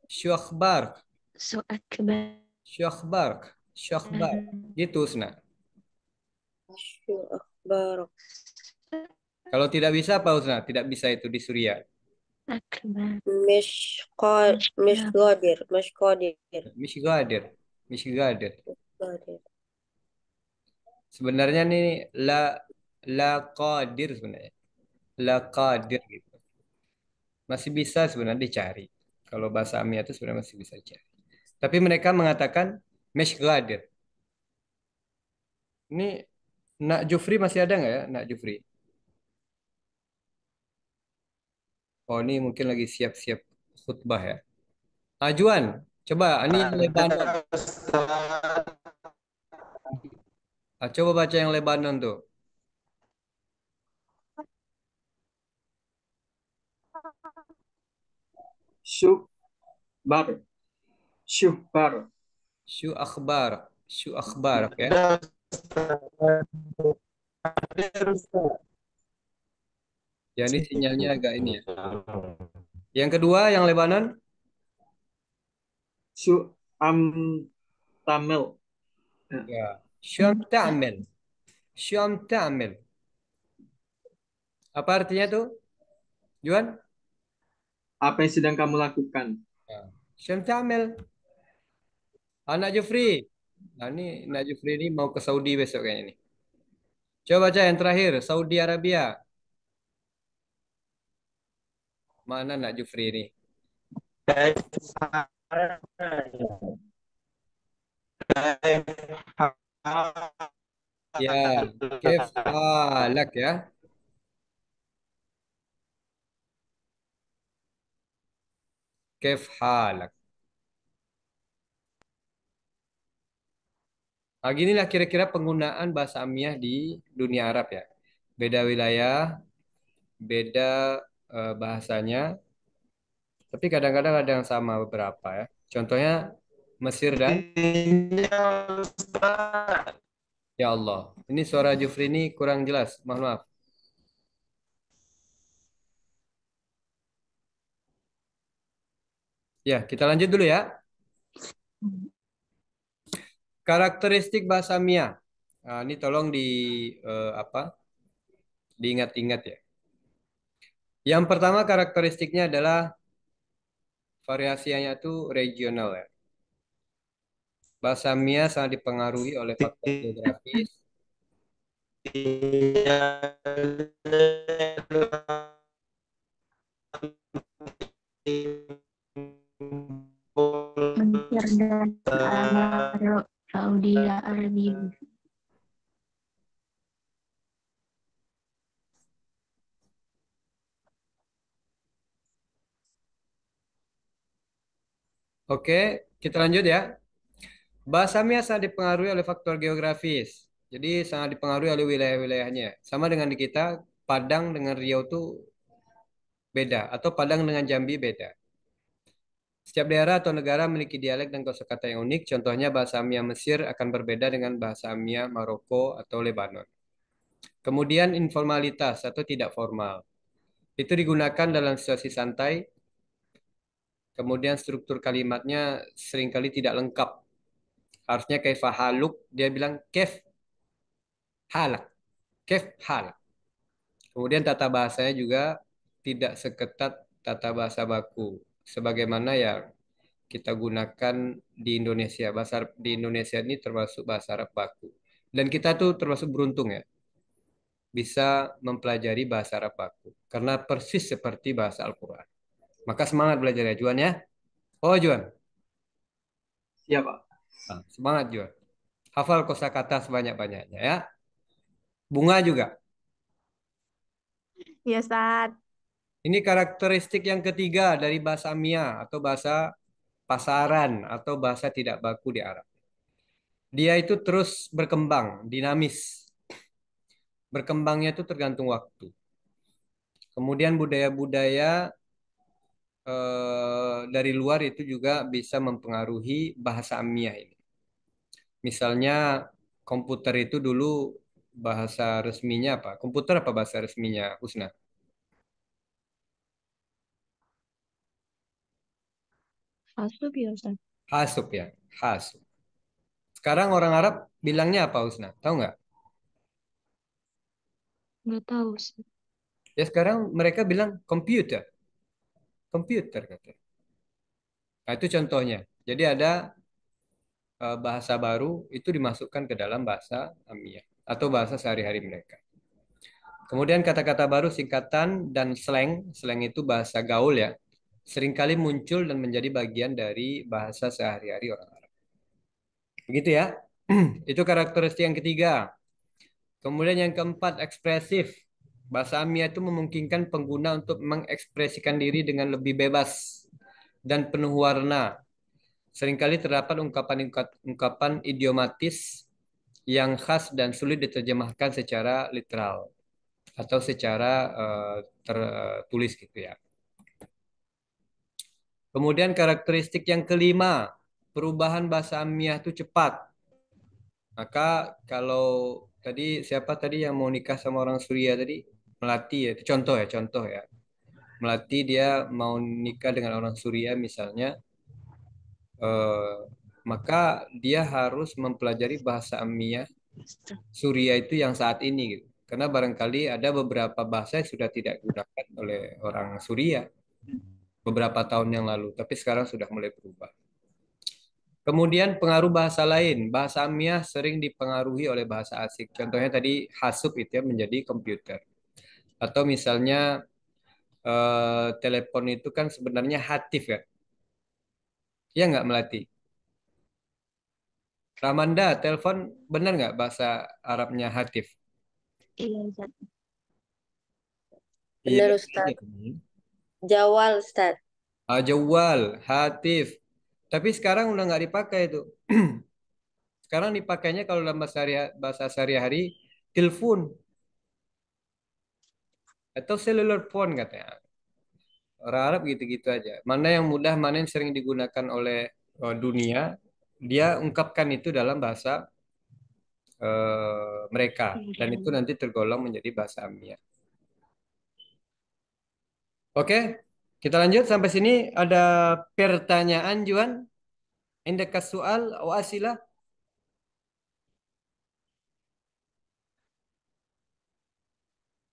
syu akhbar. سو أكبر. Syu akhbar. Syu akhbar. Gitu Usna. Syu akhbar. Kalau tidak bisa apa Usna? Tidak bisa itu di Suriah. أكبر. Mishgodir. Mishgadir. Mishgadir. Sebenarnya nih la qadir sebenarnya. La qadir gitu. Masih bisa sebenarnya dicari. Kalau bahasa Amiyah itu sebenarnya masih bisa dicari. Tapi mereka mengatakan mishgadir. Ini Nak Jufri masih ada nggak ya? Nak Jufri. Oh ini mungkin lagi siap-siap khutbah ya. Ajuan, coba ini Lebanon. Coba baca yang Lebanon tuh. Syubar. Syubar. Syu akhbar. Syu akhbar ya. Ya ini sinyalnya agak ini ya. Yang kedua yang Lebanon. Syu am tamil. Ya. Syam ta'mil. Syam ta'mil. Apa artinya tuh? Juan? Apa yang sedang kamu lakukan? Syam ta'mil. Anak Jufri. Nah ini Nak Jufri ini mau ke Saudi besok kayaknya nih. Coba baca yang terakhir. Saudi Arabia. Mana Nak Jufri ini? Ya, kif halak ya. Kif halak. Ginilah kira-kira penggunaan bahasa Amiyah di dunia Arab ya. Beda wilayah, beda bahasanya. Tapi kadang-kadang ada yang sama beberapa ya. Contohnya Mesir dan ya Allah. Ini suara Jufri ini kurang jelas. Mohon maaf. Ya, kita lanjut dulu ya. Karakteristik bahasa Mia. Nah, ini tolong apa? Diingat-ingat ya. Yang pertama karakteristiknya adalah variasinya itu regional ya. Bahasa Mia sangat dipengaruhi oleh faktor geografis. Mesir dan Saudi Arabia. Oke, kita lanjut ya. Bahasa Mia sangat dipengaruhi oleh faktor geografis. Jadi sangat dipengaruhi oleh wilayah-wilayahnya. Sama dengan di kita, Padang dengan Riau itu beda, atau Padang dengan Jambi beda. Setiap daerah atau negara memiliki dialek dan kosakata yang unik. Contohnya bahasa Amia Mesir akan berbeda dengan bahasa Amia Maroko atau Lebanon. Kemudian informalitas atau tidak formal. Itu digunakan dalam situasi santai. Kemudian struktur kalimatnya seringkali tidak lengkap. Harusnya kayak haluk, dia bilang kef halak, kef halak. Kemudian tata bahasanya juga tidak seketat tata bahasa baku. Sebagaimana yang kita gunakan di Indonesia. Bahasa di Indonesia ini termasuk bahasa Arab baku. Dan kita tuh termasuk beruntung ya, bisa mempelajari bahasa Arab baku. Karena persis seperti bahasa Al-Quran. Maka semangat belajar ya Juan ya. Oh Juan. Siap, Pak. Nah, semangat Juan. Hafal kosakata sebanyak-banyaknya ya. Bunga juga. Ya, Ustaz. Ini karakteristik yang ketiga dari bahasa Mia atau bahasa pasaran atau bahasa tidak baku di Arab. Dia itu terus berkembang, dinamis. Berkembangnya itu tergantung waktu. Kemudian budaya-budaya dari luar itu juga bisa mempengaruhi bahasa Amiyah ini. Misalnya komputer itu dulu bahasa resminya apa? Komputer apa bahasa resminya, Husna? Hasub ya Ustaz. Hasub ya, hasub. Sekarang orang Arab bilangnya apa, Husna? Tahu nggak? Nggak tahu Ustaz. Ya sekarang mereka bilang komputer, komputer katanya. Nah itu contohnya. Jadi ada bahasa baru itu dimasukkan ke dalam bahasa Amiyah atau bahasa sehari-hari mereka. Kemudian kata-kata baru, singkatan dan slang. Slang itu bahasa gaul ya. Seringkali muncul dan menjadi bagian dari bahasa sehari-hari orang Arab. Begitu ya. Itu karakteristik yang ketiga. Kemudian yang keempat, ekspresif. Bahasa Amiyah itu memungkinkan pengguna untuk mengekspresikan diri dengan lebih bebas dan penuh warna. Seringkali terdapat ungkapan idiomatis yang khas dan sulit diterjemahkan secara literal atau secara tertulis gitu ya. Kemudian karakteristik yang kelima, perubahan bahasa Amiyah itu cepat. Maka kalau tadi siapa tadi yang mau nikah sama orang Suria tadi? Melati ya, itu contoh ya. Melati dia mau nikah dengan orang Suria misalnya, eh, maka dia harus mempelajari bahasa Amiyah Suria itu yang saat ini gitu. Karena barangkali ada beberapa bahasa yang sudah tidak digunakan oleh orang Suria beberapa tahun yang lalu, tapi sekarang sudah mulai berubah. Kemudian pengaruh bahasa lain, bahasa Amiyah sering dipengaruhi oleh bahasa asing. Contohnya tadi hasub itu ya menjadi komputer. Atau misalnya telepon itu kan sebenarnya hatif ya. Ya nggak Melati? Ramanda, telepon benar nggak bahasa Arabnya hatif? Iya, Ustaz. Iya. Benar, Ustaz. Jawal, Ustaz. Jawal, hatif. Tapi sekarang udah nggak dipakai itu. Sekarang dipakainya kalau dalam bahasa sehari-hari, telepon atau cellular phone katanya. Orang Arab gitu-gitu aja. Mana yang mudah, mana yang sering digunakan oleh dunia, dia ungkapkan itu dalam bahasa mereka. Dan itu nanti tergolong menjadi bahasa Amiyah. Oke, kita lanjut sampai sini. Ada pertanyaan, Juan? Indakas soal, wasilah?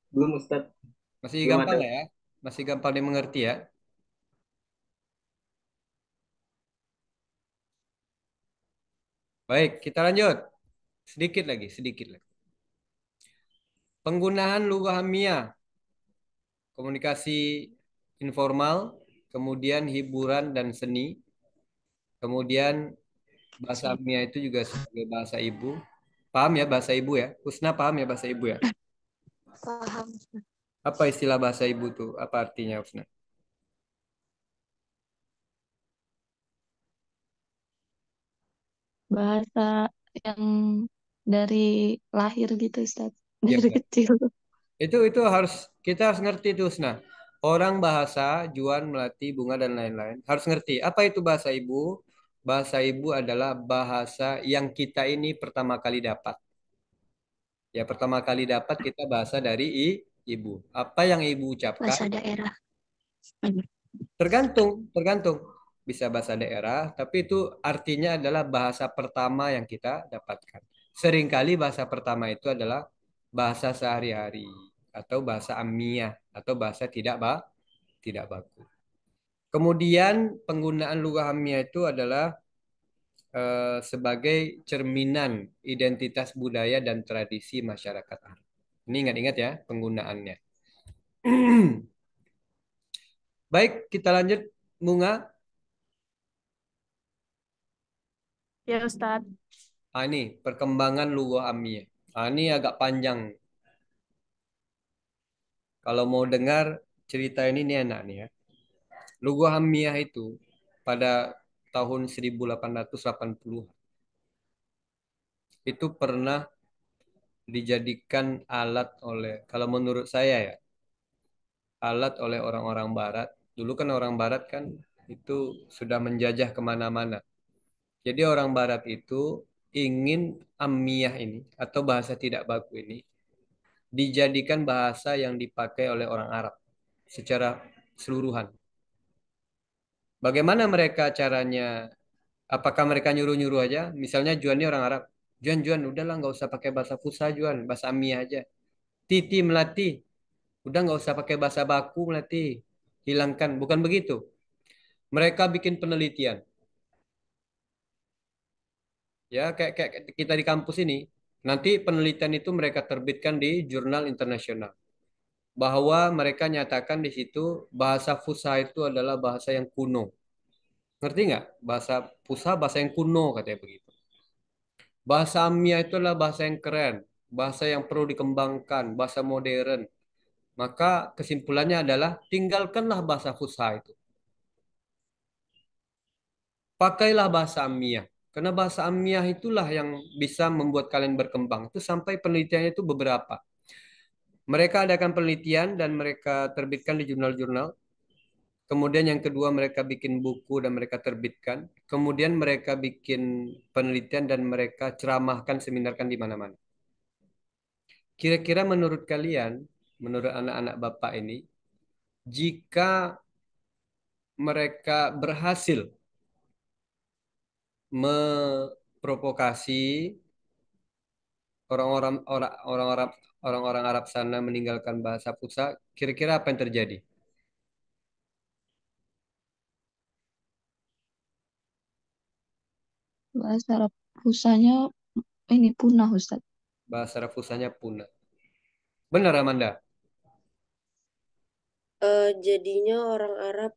Belum, Ustaz. Masih Belum gampang ada. lah ya? Masih gampang dimengerti ya? Baik, kita lanjut. Sedikit lagi, sedikit lagi. Penggunaan lugah hamiyah, komunikasi informal, kemudian hiburan dan seni, kemudian bahasa hamiyah itu juga sebagai bahasa ibu. Paham ya bahasa ibu ya? Husna paham ya bahasa ibu ya? Paham. Apa istilah bahasa ibu tuh? Apa artinya Husna? Bahasa yang dari lahir gitu, Ustaz. Ya, Dari kecil. itu harus kita harus ngerti itu Husna. Orang bahasa, Juan, Melati, Bunga dan lain-lain harus ngerti. Apa itu bahasa ibu? Bahasa ibu adalah bahasa yang kita ini pertama kali dapat. Ya, pertama kali dapat kita bahasa dari ibu. Apa yang ibu ucapkan? Bahasa daerah. Tergantung, tergantung. Bisa bahasa daerah, tapi itu artinya adalah bahasa pertama yang kita dapatkan. Seringkali bahasa pertama itu adalah bahasa sehari-hari atau bahasa ammiah atau bahasa tidak baku. Kemudian penggunaan lugah ammiah itu adalah sebagai cerminan identitas budaya dan tradisi masyarakat Arab. Ini ingat-ingat ya penggunaannya. Baik, kita lanjut Bunga. Ya Ustaz. Ini perkembangan lugah ammiah. Ini agak panjang. Kalau mau dengar cerita ini enak nih ya. Lugah ammiah itu pada tahun 1880 itu pernah dijadikan alat oleh, kalau menurut saya ya, alat oleh orang-orang Barat. Dulu kan orang Barat kan itu sudah menjajah kemana-mana. Jadi orang Barat itu ingin ammiah ini atau bahasa tidak baku ini dijadikan bahasa yang dipakai oleh orang Arab secara keseluruhan. Bagaimana mereka caranya? Apakah mereka nyuruh-nyuruh aja? Misalnya Juan ini orang Arab. Juan, Juan, udahlah nggak usah pakai bahasa Fusha, Juan, bahasa ammiah aja. Titi Melati, udah nggak usah pakai bahasa baku Melati, hilangkan. Bukan begitu. Mereka bikin penelitian. Ya, kayak kita di kampus ini. Nanti penelitian itu mereka terbitkan di jurnal internasional. Bahwa mereka nyatakan di situ bahasa Fusha itu adalah bahasa yang kuno. Ngerti nggak? Bahasa Fusha bahasa yang kuno katanya begitu. Bahasa Amia itu adalah bahasa yang keren, bahasa yang perlu dikembangkan, bahasa modern. Maka kesimpulannya adalah tinggalkanlah bahasa Fusha itu. Pakailah bahasa Amia. Karena bahasa Amia itulah yang bisa membuat kalian berkembang. Itu sampai penelitiannya itu beberapa. Mereka adakan penelitian dan mereka terbitkan di jurnal-jurnal. Kemudian yang kedua mereka bikin buku dan mereka terbitkan. Kemudian mereka bikin penelitian dan mereka ceramahkan, seminarkan di mana-mana. Kira-kira menurut kalian, menurut anak-anak Bapak ini, jika mereka berhasil memprovokasi orang-orang orang-orang Arab sana meninggalkan bahasa Fusha, kira-kira apa yang terjadi? Bahasa Arab Fusanya ini punah, Ustaz. Bahasa Arab Fushanya punah. Benar, Amanda? Jadinya orang Arab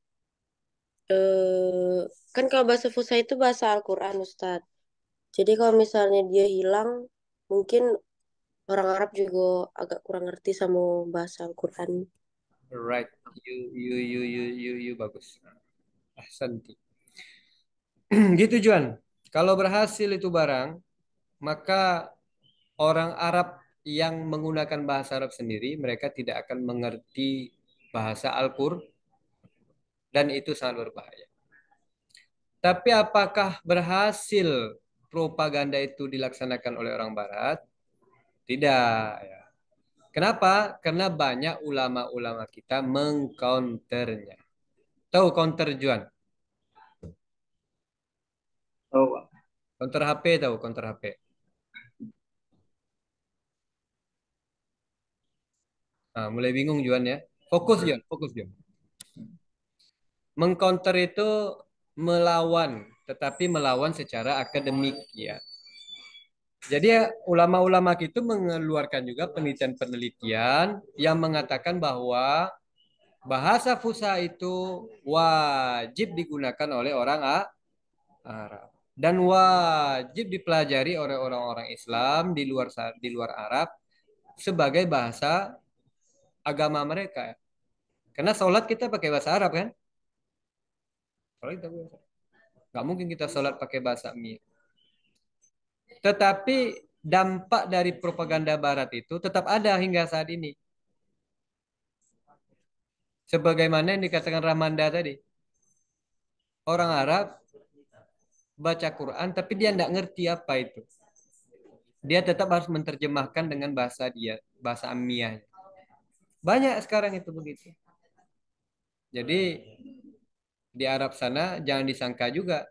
kan kalau bahasa Fusha itu bahasa Al-Quran, Ustadz. Jadi kalau misalnya dia hilang, mungkin orang Arab juga agak kurang ngerti sama bahasa Al-Quran. Right. You bagus. Ahsanti. Gitu Juan. Kalau berhasil itu barang, maka orang Arab yang menggunakan bahasa Arab sendiri, mereka tidak akan mengerti bahasa Al-Qur'an dan itu sangat berbahaya. Tapi apakah berhasil propaganda itu dilaksanakan oleh orang Barat? Tidak. Ya. Kenapa? Karena banyak ulama-ulama kita mengcounternya. Tahu counter Juan? Tahu, Pak. Counter HP tahu counter HP. Nah, mulai bingung Juan ya. Fokus Juan, fokus Juan. Mengcounter itu melawan, tetapi melawan secara akademik ya. Jadi ulama-ulama itu mengeluarkan juga penelitian-penelitian yang mengatakan bahwa bahasa Fusha itu wajib digunakan oleh orang Arab dan wajib dipelajari oleh orang-orang Islam di luar Arab sebagai bahasa agama mereka. Karena sholat kita pakai bahasa Arab kan? Sholat kita nggak mungkin kita sholat pakai bahasa Arab. Tetapi dampak dari propaganda Barat itu tetap ada hingga saat ini. Sebagaimana yang dikatakan Ramanda tadi. Orang Arab baca Quran tapi dia tidak ngerti apa itu. Dia tetap harus menerjemahkan dengan bahasa dia, bahasa Amiyah. Banyak sekarang itu begitu. Jadi di Arab sana jangan disangka juga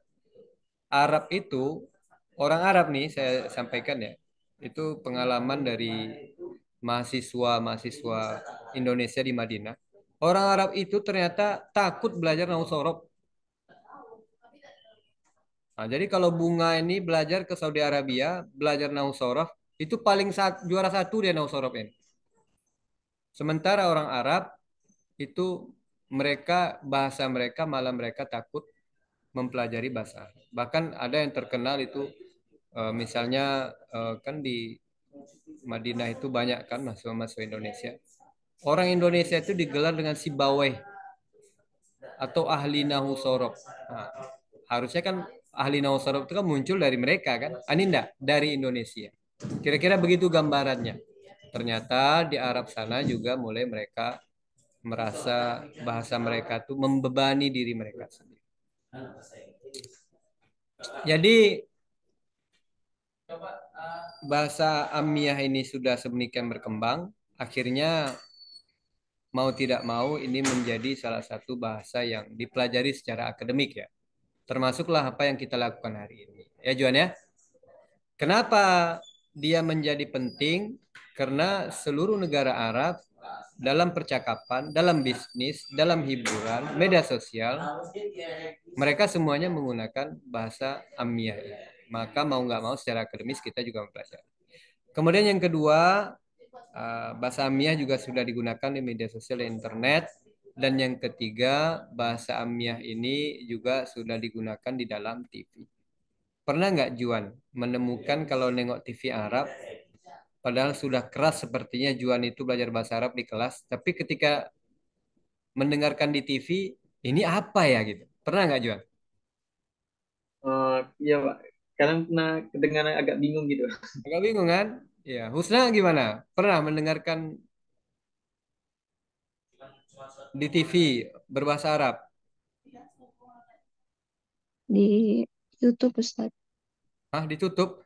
Arab itu, orang Arab nih saya sampaikan ya, itu pengalaman dari mahasiswa Indonesia di Madinah. Orang Arab itu ternyata takut belajar nahwu sorof. Nah, jadi kalau Bunga ini belajar ke Saudi Arabia, belajar nahwu sorof, itu paling juara satu dia nahwu sorof ini. Sementara orang Arab itu bahasa mereka malah mereka takut mempelajari bahasa Arab. Bahkan ada yang terkenal itu misalnya kan di Madinah itu banyak kan mahasiswa Indonesia. Orang Indonesia itu digelar dengan sibaweh atau ahli nahwu sorof. Nah, harusnya kan ahli nahwu sorof itu kan muncul dari mereka kan? Ini enggak, dari Indonesia. Kira-kira begitu gambarannya. Ternyata di Arab sana juga mulai mereka merasa bahasa mereka itu membebani diri mereka sendiri. Jadi bahasa Amiyah ini sudah sedemikian berkembang, akhirnya mau tidak mau ini menjadi salah satu bahasa yang dipelajari secara akademik ya. Termasuklah apa yang kita lakukan hari ini. Ya Juan ya. Kenapa dia menjadi penting? Karena seluruh negara Arab dalam percakapan, dalam bisnis, dalam hiburan, media sosial, mereka semuanya menggunakan bahasa Amiyah. Maka mau nggak mau secara akademis kita juga mempelajari. Kemudian yang kedua, bahasa Amiyah juga sudah digunakan di media sosial dan internet. Dan yang ketiga, bahasa Amiyah ini juga sudah digunakan di dalam TV. Pernah nggak Juan menemukan kalau nengok TV Arab, padahal sudah keras sepertinya Juan itu belajar bahasa Arab di kelas, tapi ketika mendengarkan di TV, ini apa ya gitu? Pernah nggak Juan? Iya Pak, kadang pernah kedengaran agak bingung gitu. Agak bingung kan? Ya, Husna gimana? Pernah mendengarkan di TV berbahasa Arab? Di YouTube, Ustaz. Hah, ditutup?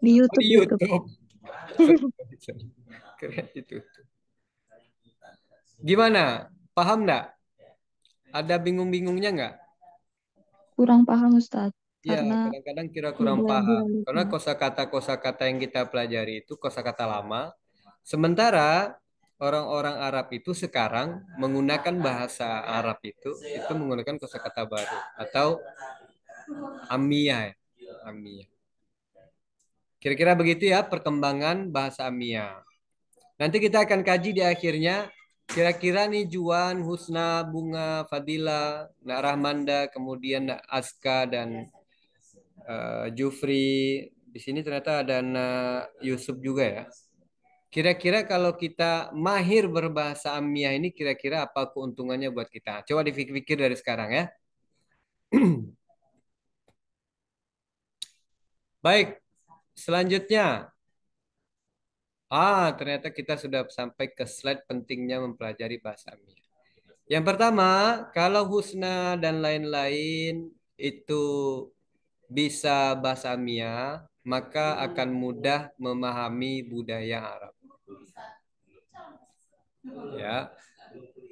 Di YouTube. Di YouTube. Keren ditutup. Gimana? Paham nggak? Ada bingung-bingungnya nggak? Kurang paham, Ustaz. Ya, Karena kadang-kadang kira kurang paham. dialihkan. Karena kosakata yang kita pelajari itu kosakata lama. Sementara orang-orang Arab itu sekarang menggunakan bahasa Arab itu menggunakan kosakata baru atau Amiyah. Amiyah. Kira-kira begitu ya perkembangan bahasa Amiyah. Nanti kita akan kaji di akhirnya kira-kira nih Juan, Husna, Bunga, Fadila, Nak Rahmanda, kemudian Nak Aska dan Jufri. Di sini ternyata ada Nak Yusuf juga ya. Kira-kira kalau kita mahir berbahasa Amiyah ini kira-kira apa keuntungannya buat kita? Coba dipikir-pikir dari sekarang ya. Baik, selanjutnya. Ternyata kita sudah sampai ke slide pentingnya mempelajari bahasa Amiyah. Yang pertama, kalau Husna dan lain-lain itu bisa bahasa Amiyah, maka akan mudah memahami budaya Arab. Ya.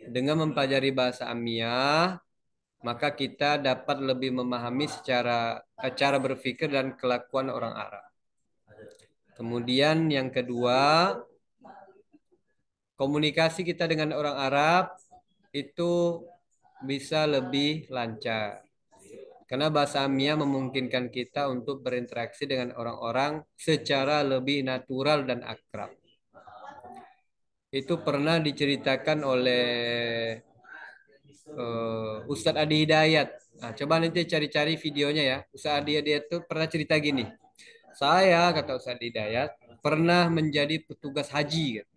Dengan mempelajari bahasa Amiyah, maka kita dapat lebih memahami secara cara berpikir dan kelakuan orang Arab. Kemudian yang kedua, komunikasi kita dengan orang Arab itu bisa lebih lancar. Karena bahasa Amia memungkinkan kita untuk berinteraksi dengan orang-orang secara lebih natural dan akrab. Itu pernah diceritakan oleh Ustadz Adi Hidayat. Nah, coba nanti cari-cari videonya ya. Ustadz Adi Hidayat itu pernah cerita gini. Saya, kata Ustadz Adi Hidayat, pernah menjadi petugas haji. Gitu.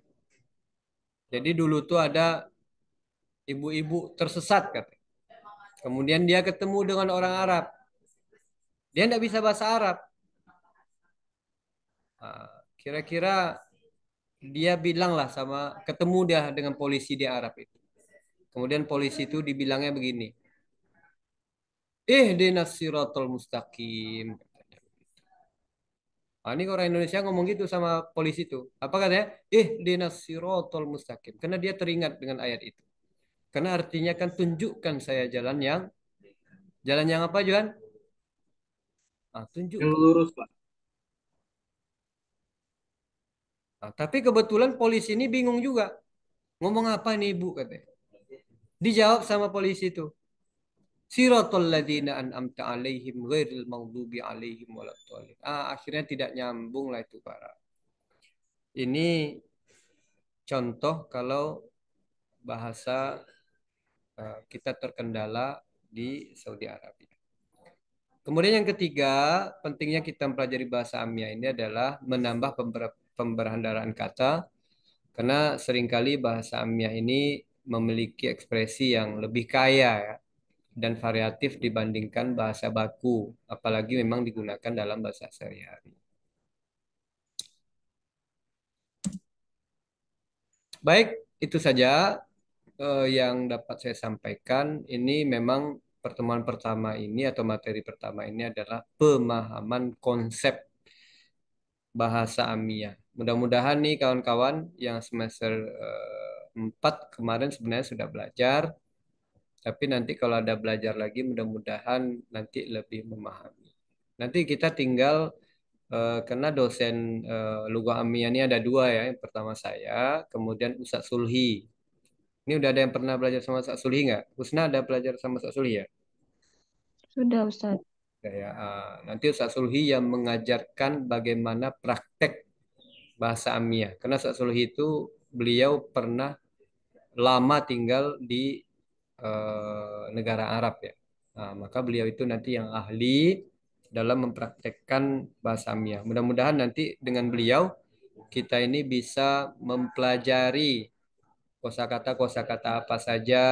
Jadi dulu tuh ada ibu-ibu tersesat, kata. Kemudian dia ketemu dengan orang Arab. Dia tidak bisa bahasa Arab. Nah, kira-kira dia bilang lah ketemu dia dengan polisi di Arab itu. Kemudian polisi itu dibilangnya begini. Ihdinas siratal mustaqim. Nah, ini orang Indonesia ngomong gitu sama polisi itu. Apa katanya? Ihdinas siratal mustaqim. Karena dia teringat dengan ayat itu. Karena artinya kan tunjukkan saya jalan yang apa, Juan? Ah, Yang tunjukkan. lurus, Pak. Nah, tapi kebetulan polisi ini bingung juga. Ngomong apa nih Ibu katanya. Dijawab sama polisi itu. Siratal ladzina an'amta alaihim ghairil maghdubi alaihim waladdallin. Akhirnya tidak nyambung lah itu para. Ini contoh kalau bahasa kita terkendala di Saudi Arabia. Kemudian yang ketiga, pentingnya kita mempelajari bahasa Amia ini adalah menambah pemberhandaraan kata karena seringkali bahasa Amia ini memiliki ekspresi yang lebih kaya ya, dan variatif dibandingkan bahasa baku, apalagi memang digunakan dalam bahasa sehari-hari. Baik, itu saja yang dapat saya sampaikan. Ini memang pertemuan pertama ini atau materi pertama ini adalah pemahaman konsep bahasa Amia. Mudah-mudahan nih kawan-kawan yang semester 4 kemarin sebenarnya sudah belajar, tapi nanti kalau ada belajar lagi mudah-mudahan nanti lebih memahami. Nanti kita tinggal karena dosen Lugha Amia ini ada dua ya. Yang pertama saya, kemudian Ustadz Sulhi. Ini udah ada yang pernah belajar sama Ustadz Sulhi nggak? Husna ada belajar sama Ustadz Sulhi ya? Sudah, Ustadz. Ya, nanti Ustadz Sulhi yang mengajarkan bagaimana praktek bahasa Amia. Karena Ustadz Sulhi itu beliau pernah lama tinggal di negara Arab ya. Nah, maka beliau itu nanti yang ahli dalam mempraktekkan bahasa Amia. Mudah-mudahan nanti dengan beliau kita ini bisa mempelajari kosakata-kosakata apa saja,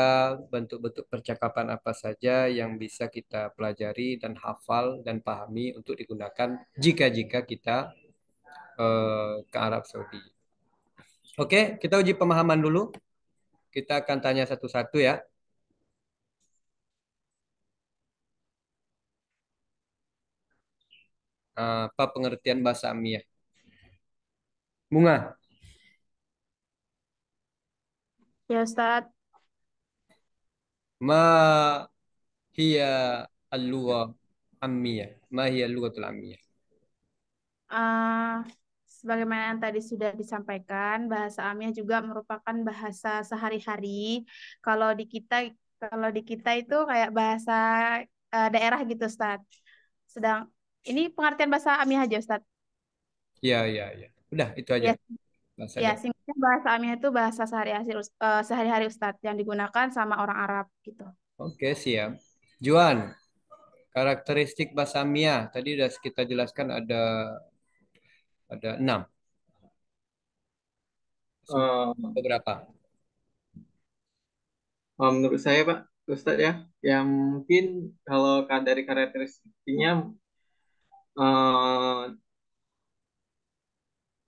bentuk-bentuk percakapan apa saja yang bisa kita pelajari dan hafal dan pahami untuk digunakan jika kita ke Arab Saudi. Oke, kita uji pemahaman dulu. Kita akan tanya satu-satu ya. Apa pengertian bahasa Amiyah? Bunga. Ya, Ustadz. Ma hiya al-lugha Amiyah? Ma hiya al-lughatul Amiyah? Sebagaimana yang tadi sudah disampaikan, bahasa Amiyah juga merupakan bahasa sehari-hari. Kalau di kita itu kayak bahasa daerah gitu, Ustadz. Ini pengertian bahasa Amiyah aja, Ustadz. Ya. Udah, itu aja. Ya, Bahasa ya daerah. singkatnya bahasa Amiyah itu bahasa sehari-hari, Ustadz, yang digunakan sama orang Arab gitu. Oke, siap. Juan, karakteristik bahasa Amiyah. Tadi sudah kita jelaskan ada 6. Beberapa? Menurut saya, Pak Ustadz ya, yang mungkin kalau dari karakteristiknya eh,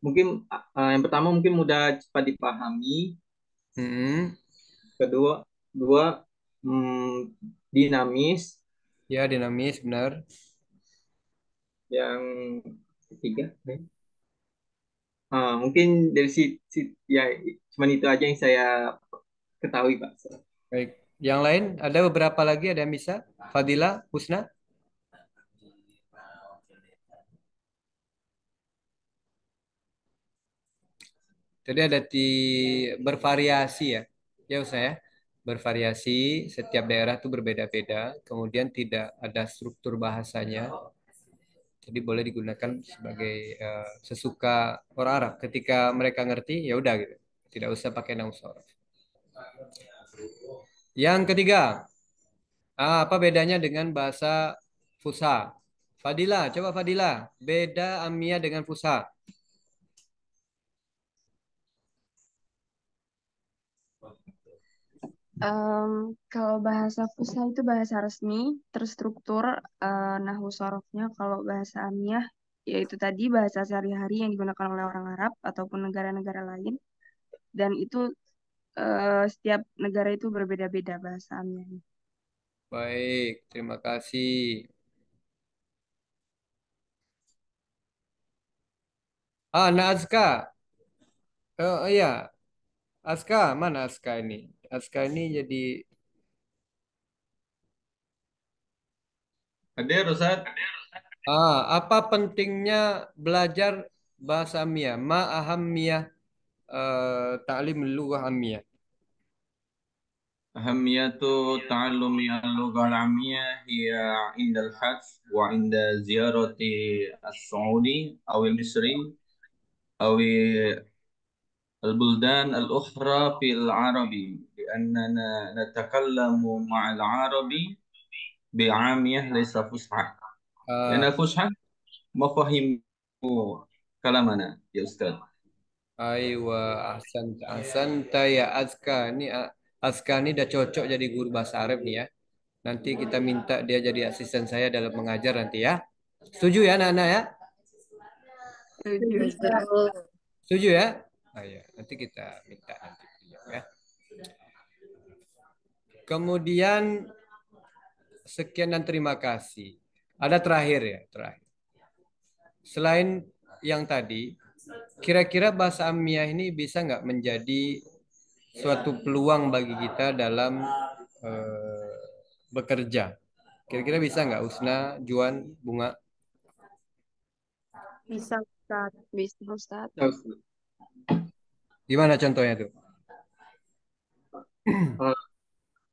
mungkin yang pertama mungkin mudah cepat dipahami. Kedua, dinamis. Ya, dinamis, benar. Yang ketiga, mungkin dari ya cuman itu aja yang saya ketahui, Pak. Baik. Yang lain ada beberapa lagi, ada yang bisa? Fadila, Husna? Jadi ada bervariasi ya. Ya saya. bervariasi, setiap daerah itu berbeda-beda, kemudian tidak ada struktur bahasanya. Jadi boleh digunakan sebagai sesuka orang Arab. Ketika mereka ngerti, ya udah gitu. Tidak usah pakai nahu sorof. Yang ketiga, apa bedanya dengan bahasa Fusha? Fadila, coba Fadila. Beda Amia dengan Fusha. Kalau bahasa Fusha itu bahasa resmi, terstruktur nahwu sorofnya. Kalau bahasa Amiyah, yaitu tadi bahasa sehari-hari yang digunakan oleh orang Arab ataupun negara-negara lain. Dan itu setiap negara itu berbeda-beda bahasa Amiyahnya. Baik, terima kasih. Nazka. Oh iya, Aska, mana Aska ini? Aska ini jadi Hadir, Ustaz. apa pentingnya belajar bahasa Amiyah? Ma ahammiyah ta'lim lughah Amiyah. أهمية تعلم اللغة العامية هي عند الحج وعند زيارة السعودي أو المصري أو البلدان الأخرى في العربي لأننا نتكلم مع العربي بعامية ليس فصحى لأن فصحى مفاهيم كلامنا يا أستاذ. Aywa, ahsan ya Azka. Ini Azka ini udah cocok jadi guru bahasa Arab nih ya. Nanti kita minta dia jadi asisten saya dalam mengajar nanti ya. Setuju ya anak-anak ya? Setuju ya? Ya, nanti kita minta nanti ya. Kemudian sekian dan terima kasih. Ada terakhir ya, terakhir. Selain yang tadi, kira-kira bahasa Amiyah ini bisa nggak menjadi suatu peluang bagi kita dalam bekerja? Kira-kira bisa nggak Usna, Juan, Bunga? Bisa, Ustaz. Bisa, Ustaz. Gimana contohnya tuh?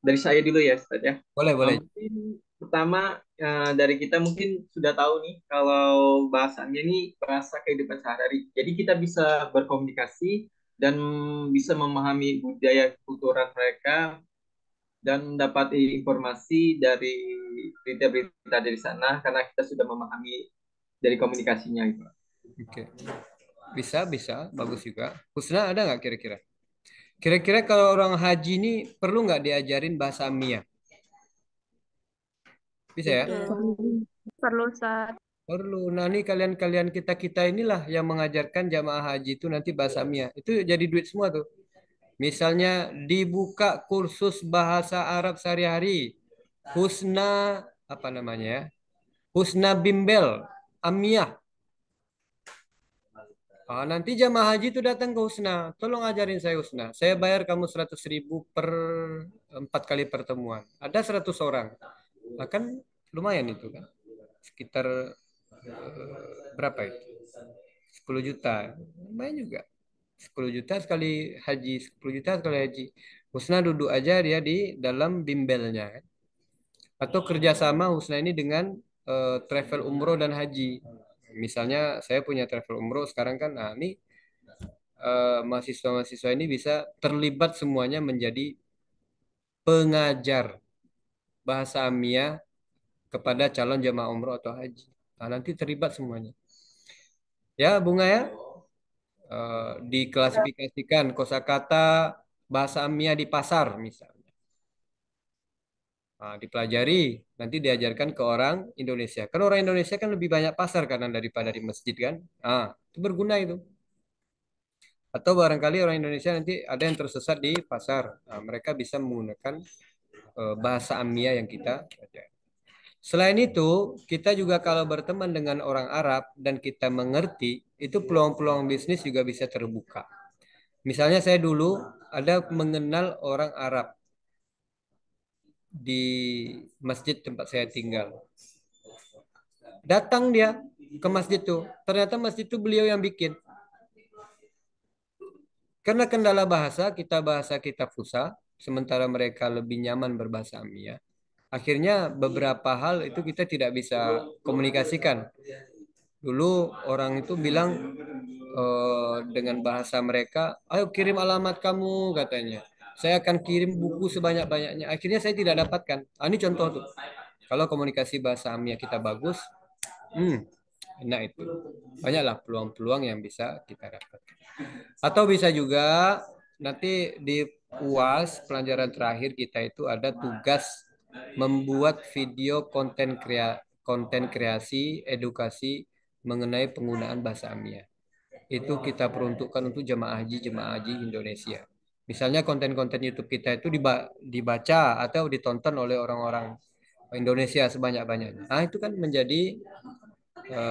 Dari saya dulu ya, Ustaz ya. Boleh. Mungkin pertama dari kita mungkin sudah tahu nih kalau bahasanya ini bahasa kehidupan sehari-hari. Jadi kita bisa berkomunikasi dan bisa memahami budaya kultural mereka dan mendapat informasi dari berita-berita dari sana karena kita sudah memahami dari komunikasinya gitu. Oke. Bisa, bagus juga. Husna ada nggak kira-kira? Kira-kira kalau orang haji ini perlu nggak diajarin bahasa Amiyah? Bisa ya? Perlu, Ustaz. Perlu. Nah, ini kalian kita inilah yang mengajarkan jamaah haji itu nanti bahasa Amiyah. Itu jadi duit semua tuh. Misalnya dibuka kursus bahasa Arab sehari-hari. Husna apa namanya ya? Husna Bimbel Amiyah. Nanti jamaah haji itu datang ke Husna. Tolong ajarin saya Husna. Saya bayar kamu 100.000 per 4 kali pertemuan. Ada 100 orang. Nah, kan lumayan itu kan. Sekitar berapa itu? 10 juta. Lumayan juga. 10 juta sekali haji. 10 juta sekali haji. Husna duduk aja dia di dalam bimbelnya. Kan? Atau kerjasama Husna ini dengan travel umroh dan haji. Misalnya saya punya travel umroh sekarang kan, nah ini mahasiswa-mahasiswa ini bisa terlibat semuanya menjadi pengajar bahasa Amiyah kepada calon jemaah umroh atau haji. Nah, nanti terlibat semuanya. Ya, Bunga ya. Diklasifikasikan kosakata bahasa Amiyah di pasar misalnya. Nah, dipelajari, nanti diajarkan ke orang Indonesia. Kan orang Indonesia kan lebih banyak pasar karena daripada di masjid kan. Itu berguna itu. Atau barangkali orang Indonesia nanti ada yang tersesat di pasar. Nah, mereka bisa menggunakan bahasa Amiyah yang kita pelajari. Selain itu, kita juga kalau berteman dengan orang Arab dan kita mengerti, itu peluang-peluang bisnis juga bisa terbuka. Misalnya saya dulu ada mengenal orang Arab di masjid tempat saya tinggal. Datang dia ke masjid itu. Ternyata masjid itu beliau yang bikin. Karena kendala bahasa kita Fusha, sementara mereka lebih nyaman berbahasa Amia. Akhirnya beberapa hal itu kita tidak bisa komunikasikan. Dulu orang itu bilang dengan bahasa mereka, ayo kirim alamat kamu katanya. Saya akan kirim buku sebanyak-banyaknya. Akhirnya saya tidak dapatkan. Ini contoh tuh. Kalau komunikasi bahasa Amia kita bagus, enak itu. Banyaklah peluang-peluang yang bisa kita dapatkan. Atau bisa juga nanti di UAS pelajaran terakhir kita itu ada tugas membuat video konten kreasi edukasi mengenai penggunaan bahasa Amia. Itu kita peruntukkan untuk jemaah haji Indonesia. Misalnya konten-konten YouTube kita itu dibaca atau ditonton oleh orang-orang Indonesia sebanyak-banyaknya. Nah, itu kan menjadi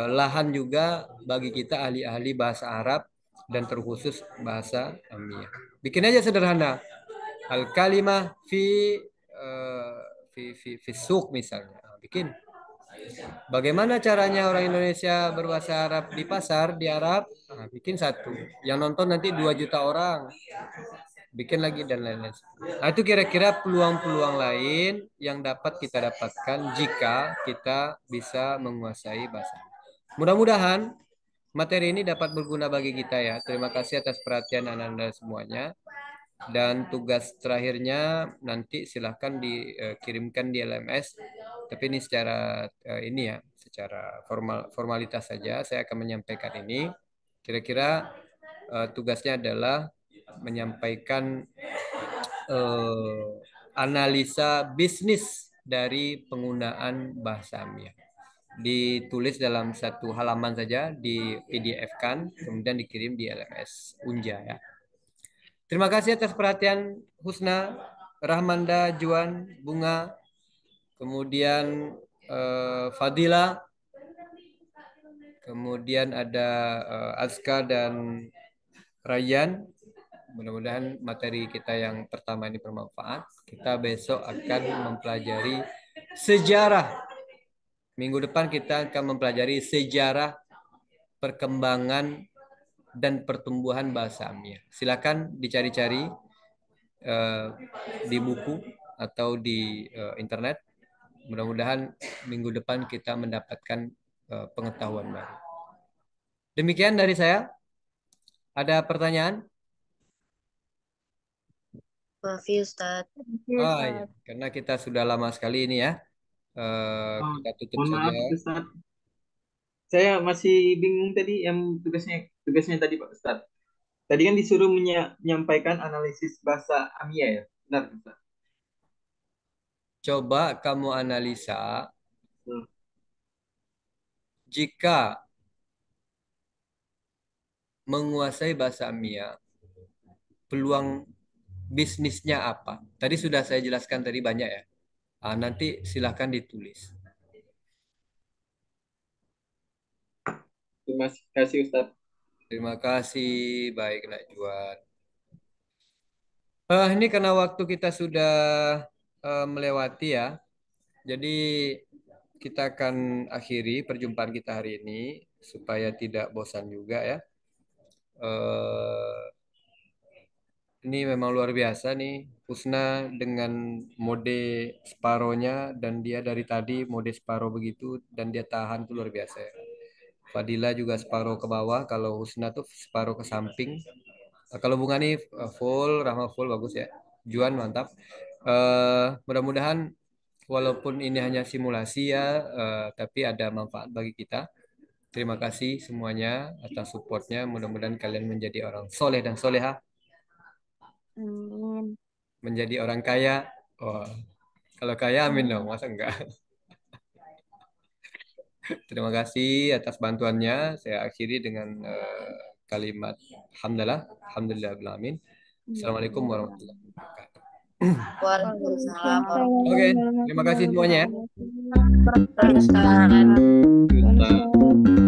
lahan juga bagi kita ahli-ahli bahasa Arab dan terkhusus bahasa Amia. Bikin aja sederhana. Al-kalimah fi suq misalnya. Bikin. Bagaimana caranya orang Indonesia berbahasa Arab di pasar di Arab? Nah, bikin satu. Yang nonton nanti 2 juta orang. Bikin lagi dan lain-lain. Nah, itu kira-kira peluang-peluang lain yang dapat kita dapatkan jika kita bisa menguasai bahasa. Mudah-mudahan materi ini dapat berguna bagi kita ya. Terima kasih atas perhatian Anda semuanya. Dan tugas terakhirnya nanti silahkan dikirimkan di LMS. Tapi ini secara secara formalitas saja saya akan menyampaikan ini. Kira-kira tugasnya adalah menyampaikan analisa bisnis dari penggunaan bahasa Amia. Ditulis dalam satu halaman saja, di PDF-kan, kemudian dikirim di LMS Unja ya. Terima kasih atas perhatian Husna, Rahmanda, Juan, Bunga, kemudian Fadila, kemudian ada Azka dan Rayyan. Mudah-mudahan materi kita yang pertama ini bermanfaat. Kita besok akan mempelajari sejarah. Minggu depan kita akan mempelajari sejarah perkembangan dan pertumbuhan bahasa Amia. Silakan dicari-cari di buku atau di internet. Mudah-mudahan minggu depan kita mendapatkan pengetahuan baru. Demikian dari saya. Ada pertanyaan? Maaf ya Ustaz. Ya. Karena kita sudah lama sekali ini ya. Kita tutup Mohon saja. maaf Ustaz. Saya masih bingung tadi yang tugasnya tadi Pak Ustaz. Tadi kan disuruh menyampaikan analisis bahasa Amia ya. Benar Ustaz? Coba kamu analisa jika menguasai bahasa Amia, peluang bisnisnya apa? Tadi sudah saya jelaskan tadi banyak ya. Nanti silahkan ditulis. Terima kasih Ustaz. Terima kasih, baik Nak Juan. Ini karena waktu kita sudah melewati ya. Jadi kita akan akhiri perjumpaan kita hari ini supaya tidak bosan juga ya. Ini memang luar biasa nih, Husna dengan mode separohnya dan dia dari tadi mode separoh begitu dan dia tahan tuh luar biasa ya. Fadila juga separuh ke bawah, kalau Husna tuh separuh ke samping. Kalau Bunga nih full, Rahma full, bagus ya. Juan mantap. Mudah-mudahan walaupun ini hanya simulasi ya, tapi ada manfaat bagi kita. Terima kasih semuanya atas supportnya. Mudah-mudahan kalian menjadi orang soleh dan soleha. Amin. Menjadi orang kaya. Kalau kaya amin dong, masa enggak? Terima kasih atas bantuannya. Saya akhiri dengan kalimat alhamdulillah. Assalamualaikum warahmatullahi wabarakatuh. Waalaikumsalam. Oke, terima kasih semuanya ya. Waalaikumsalam.